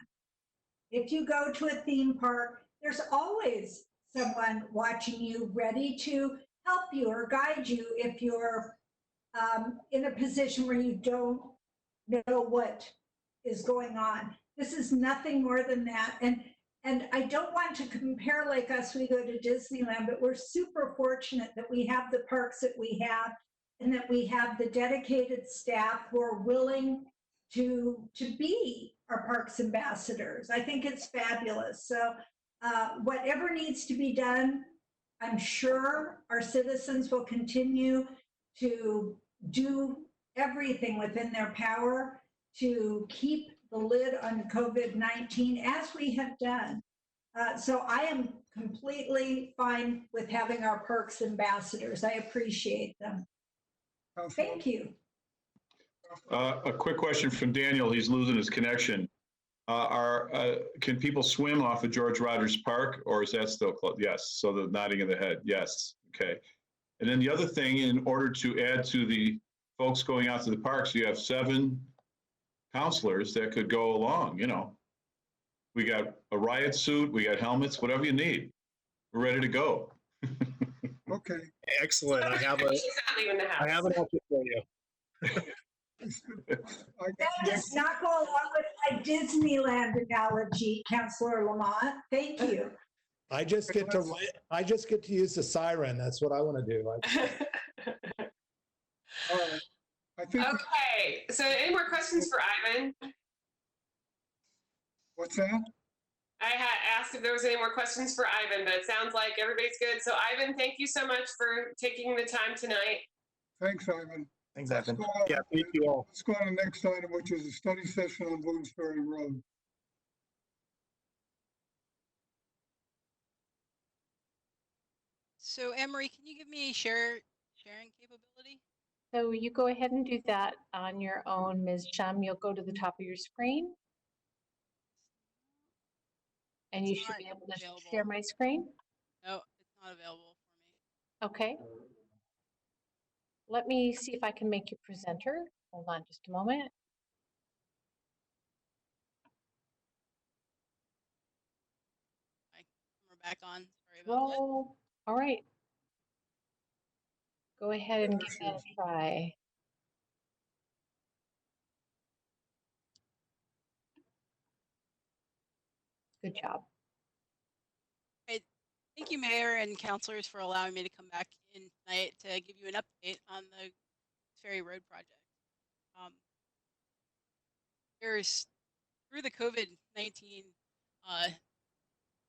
if you go to a theme park, there's always someone watching you, ready to help you or guide you if you're in a position where you don't know what is going on. This is nothing more than that. And I don't want to compare Lake Oswego to Disneyland, but we're super fortunate that we have the parks that we have and that we have the dedicated staff who are willing to be our parks ambassadors. I think it's fabulous. So whatever needs to be done, I'm sure our citizens will continue to do everything within their power to keep the lid on COVID-19, as we have done. So I am completely fine with having our parks ambassadors. I appreciate them. Thank you. a quick question from Daniel. He's losing his connection. Can people swim off of George Rogers Park, or is that still closed? Yes. So the nodding of the head. Yes. Okay. And then the other thing, in order to add to the folks going out to the parks, you have 7 counselors that could go along. You know, we got a riot suit, we got helmets, whatever you need. We're ready to go. Okay. Excellent. I have an answer for you. That does not go along with my Disneyland analogy, Councilor Lamont. Thank you. I just get to use the siren. That's what I want to do. All right. I think, Okay, so any more questions for Ivan? what's that? I had asked if there was any more questions for Ivan, but it sounds like everybody's good. So Ivan, thank you so much for taking the time tonight. Thanks, Ivan. Thanks, Let's Evan. go on- Yeah, thank you all. Let's go on to the next item, which is a study session on Boones Ferry Road. So Emery, can you give me a sharing capability? So you go ahead and do that on your own, Ms. Shum. You'll go to the top of your screen. And you should be able to share my screen. No, it's not available for me. Okay. Let me see if I can make you presenter. Hold on just a moment. We're back on. Sorry about that. Roll. All right. Go ahead and give that a try. Good job. Thank you, Mayor and councilors, for allowing me to come back in tonight to give you an update on the Ferry Road project. There's, through the COVID-19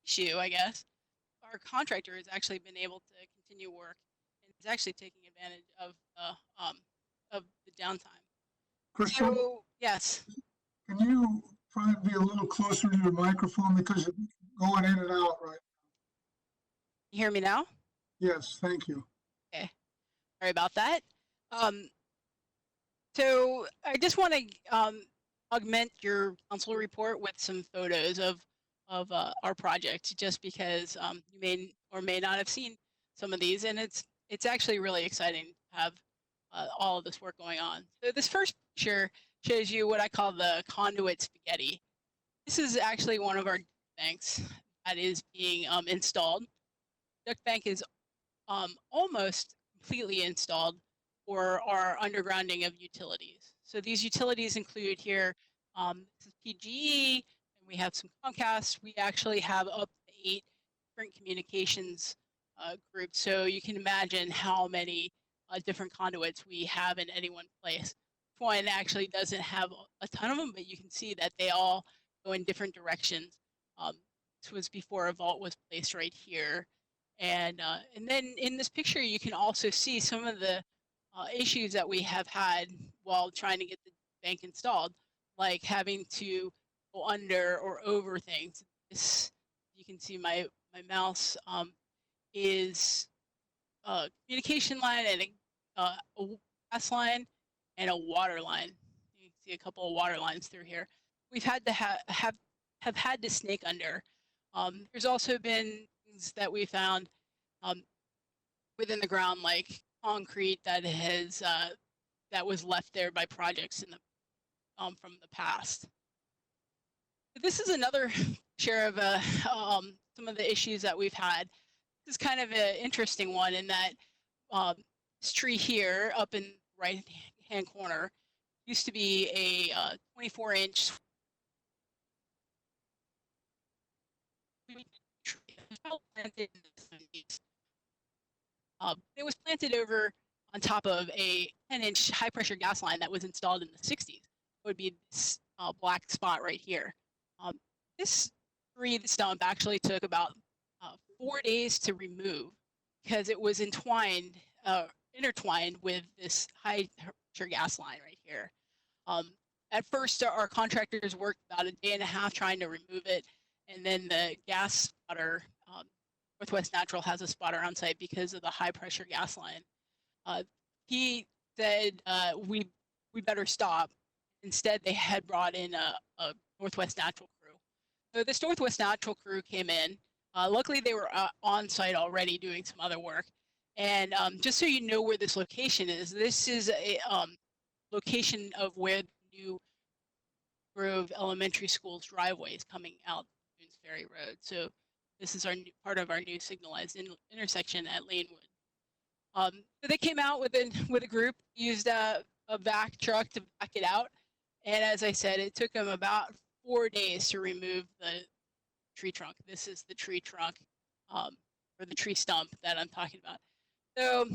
issue, I guess, our contractor has actually been able to continue work and is actually taking advantage of the downtime. Crystal, So, yes. can you probably be a little closer to your microphone because you're going in and out right? You hear me now? Yes, thank you. Okay. Sorry about that. So I just want to augment your council report with some photos of our project, just because you may or may not have seen some of these, and it's actually really exciting to have all of this work going on. So this first picture shows you what I call the conduit spaghetti. This is actually one of our banks that is being installed. Duct bank is almost completely installed for our undergrounding of utilities. So these utilities include here, this is PGE, and we have some Comcast. We actually have up to 8 different communications groups. So you can imagine how many different conduits we have in any one place. This one actually doesn't have a ton of them, but you can see that they all go in different directions. This was before a vault was placed right here. And then in this picture, you can also see some of the issues that we have had while trying to get the bank installed, like having to go under or over things. This, you can see my mouse is a communication line and a gas line and a water line. You can see a couple of water lines through here. We've had to have had to snake under. There's also been things that we found within the ground, like concrete that has that was left there by projects in the from the past. This is another share of some of the issues that we've had. This is kind of an interesting one in that this tree here up in right hand corner used to be a 24-inch it was planted over on top of a 10-inch high-pressure gas line that was installed in the 60s. It would be this black spot right here. This tree, the stump, actually took about 4 days to remove because it was intertwined with this high-pressure gas line right here. At first, our contractors worked about a day and a half trying to remove it, and then the gas spotter, Northwest Natural has a spotter on site because of the high-pressure gas line. He said we better stop. Instead, they had brought in a Northwest Natural crew. So this Northwest Natural crew came in. Luckily, they were on site already doing some other work. And just so you know where this location is, this is a location of where the new Grove Elementary School's driveway is coming out Boones Ferry Road. So this is our part of our new signalized intersection at Lanewood. So they came out with a group, used a vac truck to back it out. And as I said, it took them about 4 days to remove the tree trunk. This is the tree trunk or the tree stump that I'm talking about. So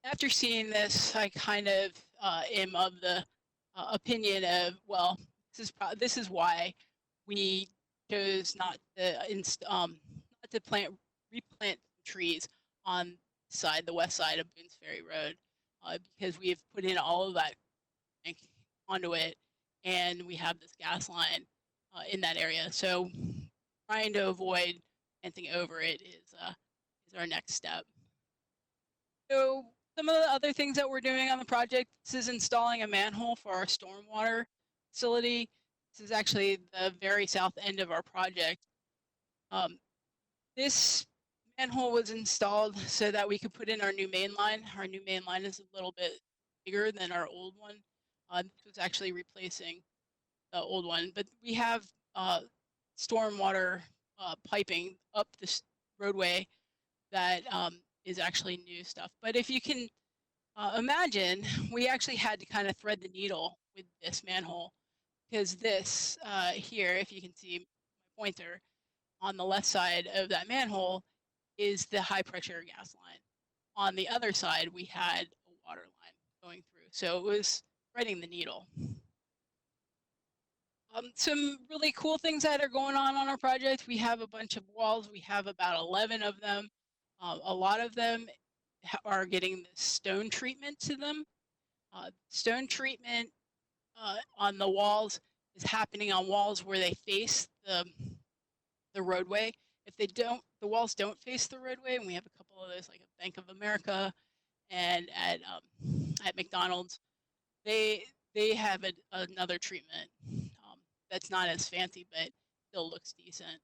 after seeing this, I kind of am of the opinion of, well, this is why we chose not to not to replant trees on the west side of Boones Ferry Road, because we have put in all of that conduit, and we have this gas line in that area. So trying to avoid planting over it is our next step. So some of the other things that we're doing on the project, this is installing a manhole for our stormwater facility. This is actually the very south end of our project. This manhole was installed so that we could put in our new main line. Our new main line is a little bit bigger than our old one. This was actually replacing the old one, but we have stormwater piping up this roadway that is actually new stuff. But if you can imagine, we actually had to kind of thread the needle with this manhole, because this here, if you can see my pointer, on the left side of that manhole is the high pressure gas line. On the other side, we had a water line going through. So it was threading the needle. Some really cool things that are going on our project. We have a bunch of walls. We have about 11 of them. A lot of them are getting the stone treatment to them. Stone treatment on the walls is happening on walls where they face the roadway. If they don't, the walls don't face the roadway, and we have a couple of those, like at Bank of America and at McDonald's, they have another treatment that's not as fancy, but still looks decent.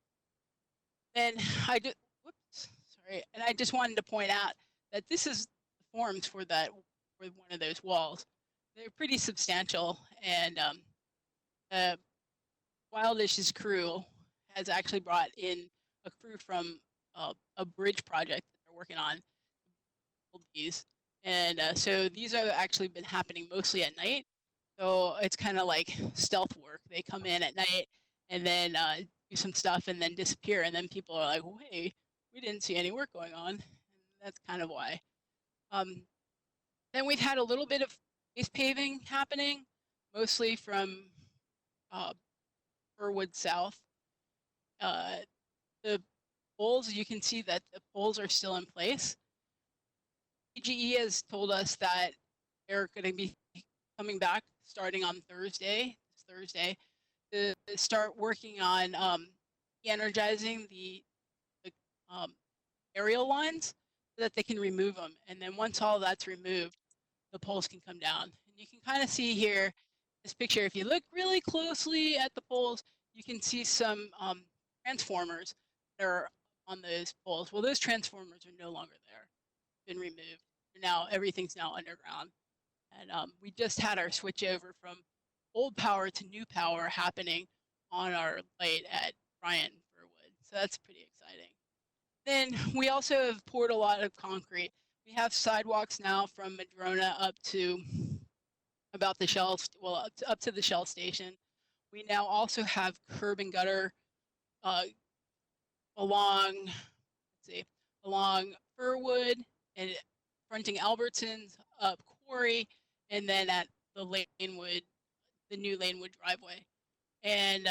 And and I just wanted to point out that this is the forms for one of those walls. They're pretty substantial, and Wildish's crew has actually brought in a crew from a bridge project that they're working on. These, and so these have actually been happening mostly at night. So it's kind of like stealth work. They come in at night and then do some stuff and then disappear, and then people are like, "Wait, we didn't see any work going on." And that's kind of why. Then we've had a little bit of base paving happening, mostly from Burwood South. The poles, you can see that the poles are still in place. AGE has told us that they're going to be coming back starting on Thursday, to start working on energizing the aerial lines so that they can remove them. And then once all that's removed, the poles can come down. And you can kind of see here, this picture, if you look really closely at the poles, you can see some transformers that are on those poles. Well, those transformers are no longer there, been removed. Now everything's now underground. And we just had our switch over from old power to new power happening on our light at Bryant and Furwood. So that's pretty exciting. Then we also have poured a lot of concrete. We have sidewalks now from Madrona up to about the Shell, well, up to the Shell station. We now also have curb and gutter along Furwood and fronting Albertsons, up Quarry, and then at the new Lanewood driveway. And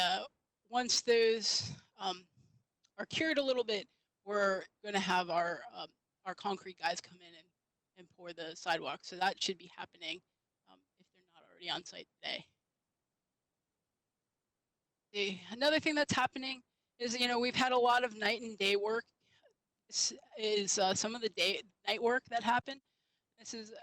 once those are cured a little bit, we're going to have our concrete guys come in and pour the sidewalk. So that should be happening if they're not already on site today. Another thing that's happening is, we've had a lot of night and day work. This is some of the night work that happened. This is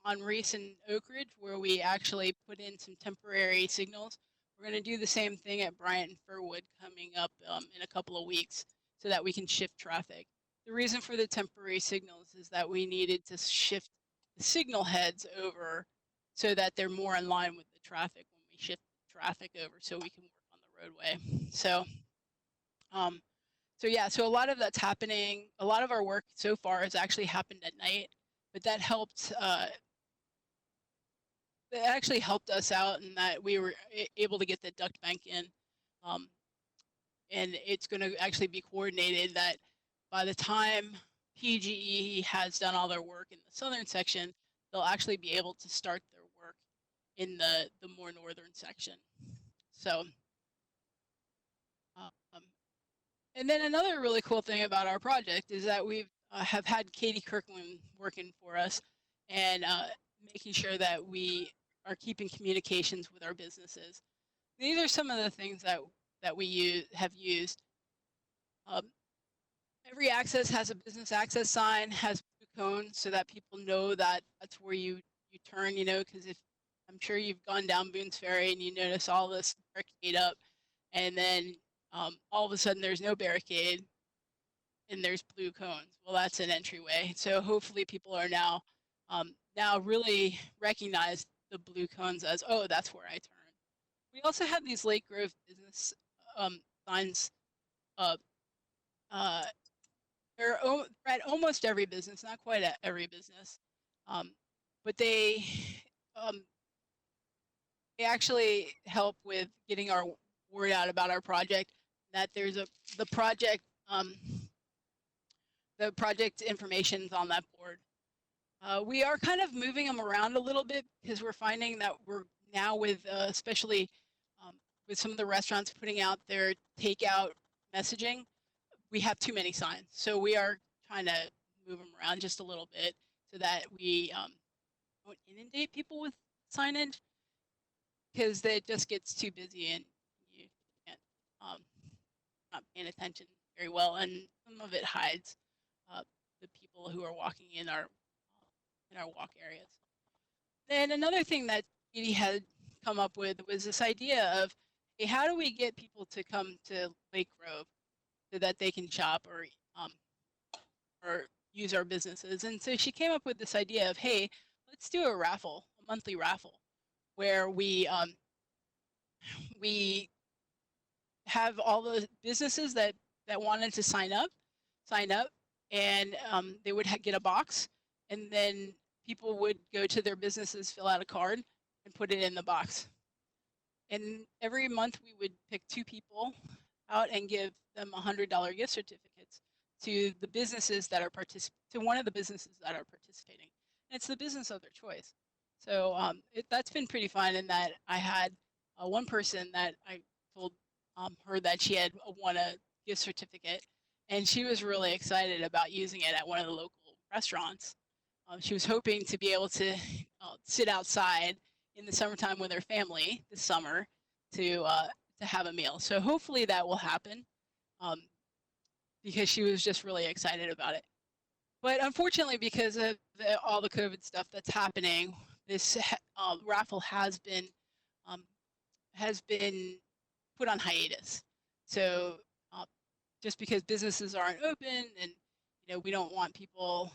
on Reese and Oak Ridge, where we actually put in some temporary signals. We're going to do the same thing at Bryant and Furwood coming up in a couple of weeks so that we can shift traffic. The reason for the temporary signals is that we needed to shift the signal heads over so that they're more in line with the traffic when we shift the traffic over, so we can work on the roadway. So a lot of that's happening. A lot of our work so far has actually happened at night, but that helped. That actually helped us out in that we were able to get the duct bank in, and it's going to actually be coordinated that by the time PGE has done all their work in the southern section, they'll actually be able to start their work in the more northern section. So, and then another really cool thing about our project is that we've have had Katie Kirkland working for us and making sure that we are keeping communications with our businesses. These are some of the things that we have used. Every access has a business access sign, has blue cones so that people know that that's where you turn, you know, because if I'm sure you've gone down Boones Ferry and you notice all this barricade up and then all of a sudden there's no barricade and there's blue cones. Well, that's an entryway. So hopefully people are now really recognize the blue cones as, oh, that's where I turn. We also have these Lake Grove business signs up. They're at almost every business, not quite at every business, but they actually help with getting our word out about our project. That there's the project information's on that board. We are kind of moving them around a little bit because we're finding that we're now with especially with some of the restaurants putting out their takeout messaging, we have too many signs. So we are trying to move them around just a little bit so that we don't inundate people with signage because it just gets too busy and you can't not paying attention very well, and some of it hides the people who are walking in our walk areas. Then another thing that Edie had come up with was this idea of, hey, how do we get people to come to Lake Grove so that they can shop or use our businesses? And so she came up with this idea of, hey, let's do a raffle, a monthly raffle, where we have all the businesses that wanted to sign up, and they would get a box, and then people would go to their businesses, fill out a card, and put it in the box. And every month we would pick 2 people out and give them $100 gift certificates to the businesses that are to one of the businesses that are participating. And it's the business of their choice. So that's been pretty fun. In that I had one person that I told her that she had won a gift certificate, and she was really excited about using it at one of the local restaurants. She was hoping to be able to sit outside in the summertime with her family this summer to have a meal. So hopefully that will happen because she was just really excited about it. But unfortunately, because of all the COVID stuff that's happening, this raffle has been put on hiatus. So just because businesses aren't open, and we don't want people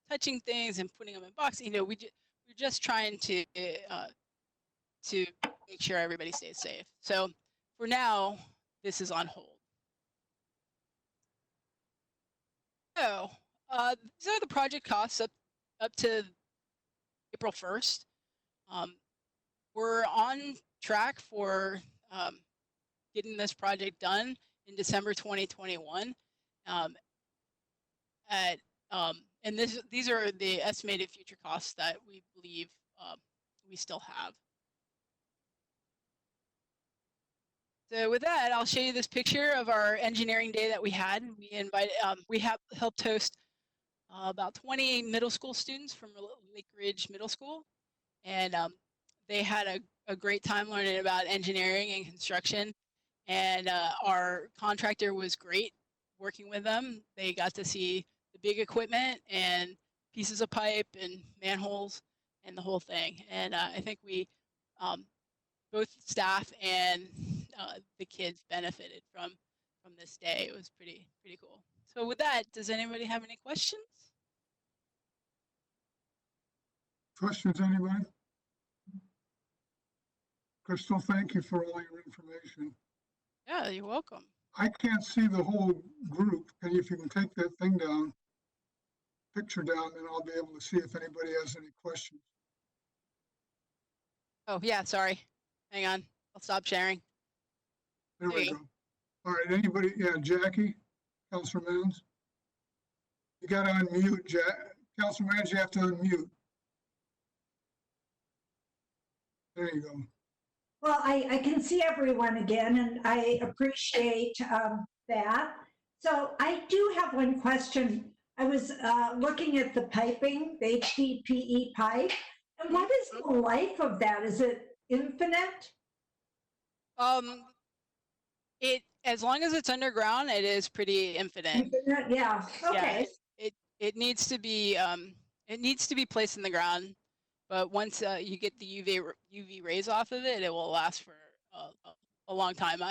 touching things and putting them in boxes, we're just trying to make sure everybody stays safe. So for now, this is on hold. So these are the project costs up to April 1st. We're on track for getting this project done in December 2021. And these are the estimated future costs that we believe we still have. So with that, I'll show you this picture of our engineering day that we had. We have helped host about 20 middle school students from Lake Ridge Middle School, and they had a great time learning about engineering and construction. And our contractor was great working with them. They got to see the big equipment and pieces of pipe and manholes and the whole thing. And I think we, both staff and the kids benefited from this day. It was pretty cool. So with that, does anybody have any questions? Questions, anybody? Crystal, thank you for all your information. Yeah, you're welcome. I can't see the whole group. If you can take that thing down, picture down, then I'll be able to see if anybody has any questions. Oh, yeah, sorry. Hang on. I'll stop sharing. There we go. All right, anybody? Yeah, Jackie, Councilor Moons. You got to unmute, Councilman Rand, you have to unmute. There you go. Well, I can see everyone again, and I appreciate that. So I do have one question. I was looking at the piping, the HDPE pipe, and what is the life of that? Is it infinite? It, as long as it's underground, it is pretty infinite. Infinite, yeah. Okay. Yeah, it needs to be placed in the ground, but once you get the UV rays off of it, it will last for a long time.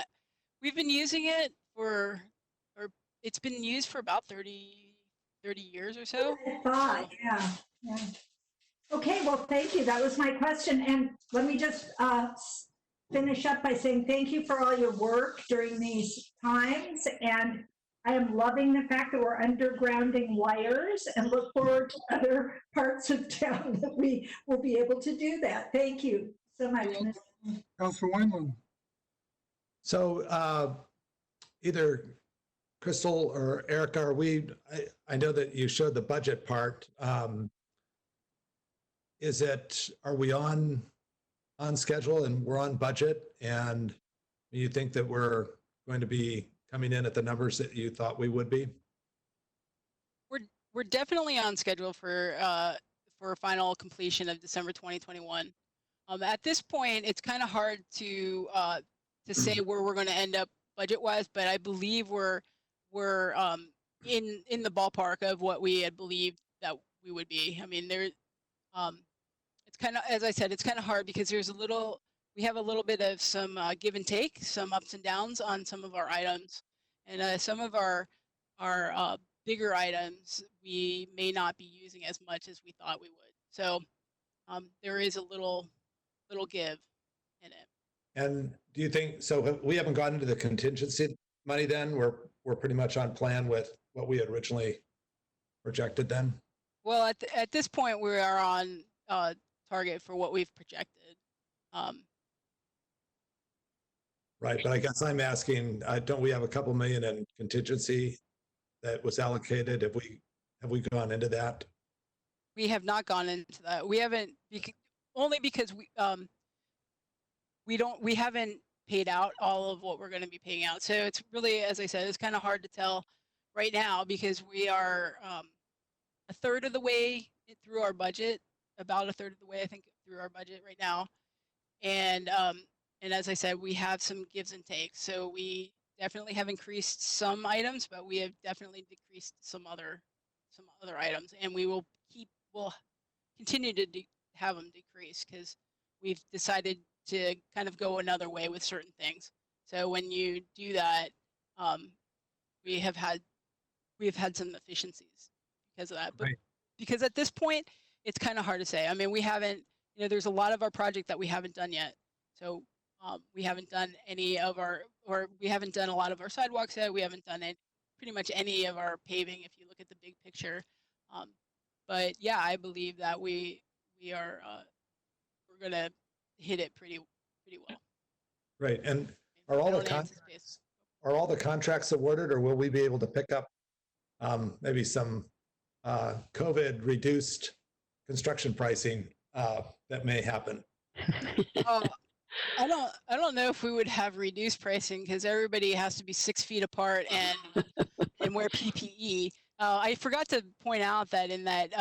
We've been using it for, or it's been used for about 30 years or so. I thought, yeah. Okay, well, thank you. That was my question. And let me just finish up by saying thank you for all your work during these times. And I am loving the fact that we're undergrounding wires and look forward to other parts of town that we will be able to do that. Thank you so much. Councilor Weinland. So either Crystal or Erica, I know that you showed the budget part. Are we on schedule and we're on budget? And you think that we're going to be coming in at the numbers that you thought we would be? We're definitely on schedule for final completion of December 2021. At this point, it's kind of hard to say where we're going to end up budget-wise, but I believe we're in the ballpark of what we had believed that we would be. I mean, it's kind of, as I said, it's kind of hard because we have a little bit of some give and take, some ups and downs on some of our items, and some of our bigger items we may not be using as much as we thought we would. So there is a little give in it. And do you think, so we haven't gotten into the contingency money then? We're pretty much on plan with what we had originally projected then? Well, at this point, we are on target for what we've projected. Right, but I guess I'm asking, don't we have a couple million in contingency that was allocated? Have we gone into that? We have not gone into that. We haven't, only because we haven't paid out all of what we're going to be paying out. So it's really, as I said, it's kind of hard to tell right now because we are a third of the way through our budget, about a third of the way, I think, through our budget right now. And as I said, we have some gives and takes. So we definitely have increased some items, but we have definitely decreased some other items, and we'll continue to have them decrease because we've decided to kind of go another way with certain things. So when you do that, we have had some efficiencies because of that. But because at this point, it's kind of hard to say. I mean, we haven't, there's a lot of our project that we haven't done yet. So we haven't done we haven't done a lot of our sidewalks yet. We haven't done pretty much any of our paving if you look at the big picture. But yeah, I believe that we're gonna hit it pretty well. Right, and are all the contracts awarded, or will we be able to pick up maybe some COVID reduced construction pricing that may happen? I don't know if we would have reduced pricing because everybody has to be 6 feet apart and wear PPE. I forgot to point out that in that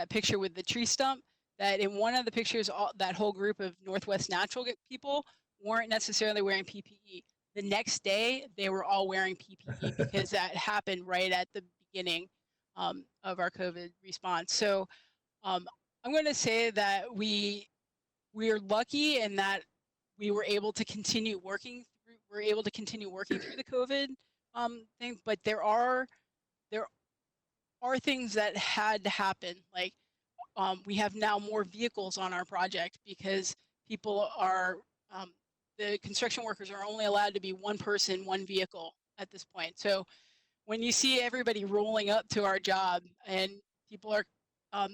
picture with the tree stump, that in one of the pictures, that whole group of Northwest Natural people weren't necessarily wearing PPE. The next day, they were all wearing PPE because that happened right at the beginning of our COVID response. So I'm going to say that we are lucky in that we were able to continue working through the COVID thing, but there are things that had to happen. Like we have now more vehicles on our project because people are, the construction workers are only allowed to be one person, one vehicle at this point. So when you see everybody rolling up to our job and people are,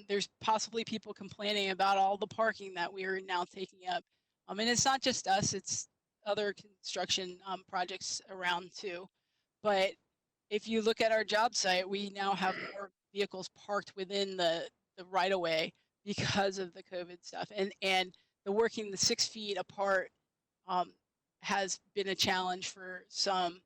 there's possibly people complaining about all the parking that we are now taking up. And it's not just us, it's other construction projects around too. But if you look at our job site, we now have more vehicles parked within the right of way because of the COVID stuff. And the working the 6 feet apart has been a challenge for some.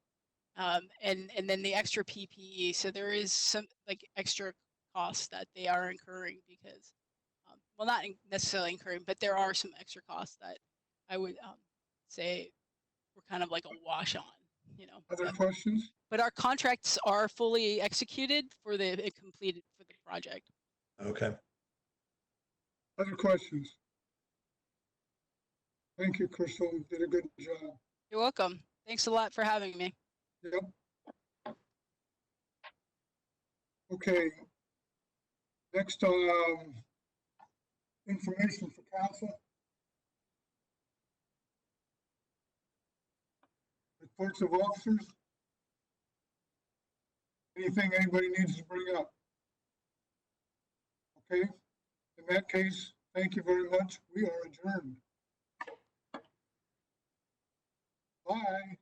And then the extra PPE. So there is some like extra costs that they are incurring because, well, not necessarily incurring, but there are some extra costs that I would say we're kind of like a wash on, you know. Other questions? But our contracts are fully executed for the completed for the project. Okay. Other questions? Thank you, Crystal. You did a good job. You're welcome. Thanks a lot for having me. Yep. Okay. Next, information for council. Reports of officers. Anything anybody needs to bring up? Okay. In that case, thank you very much. We are adjourned. Bye.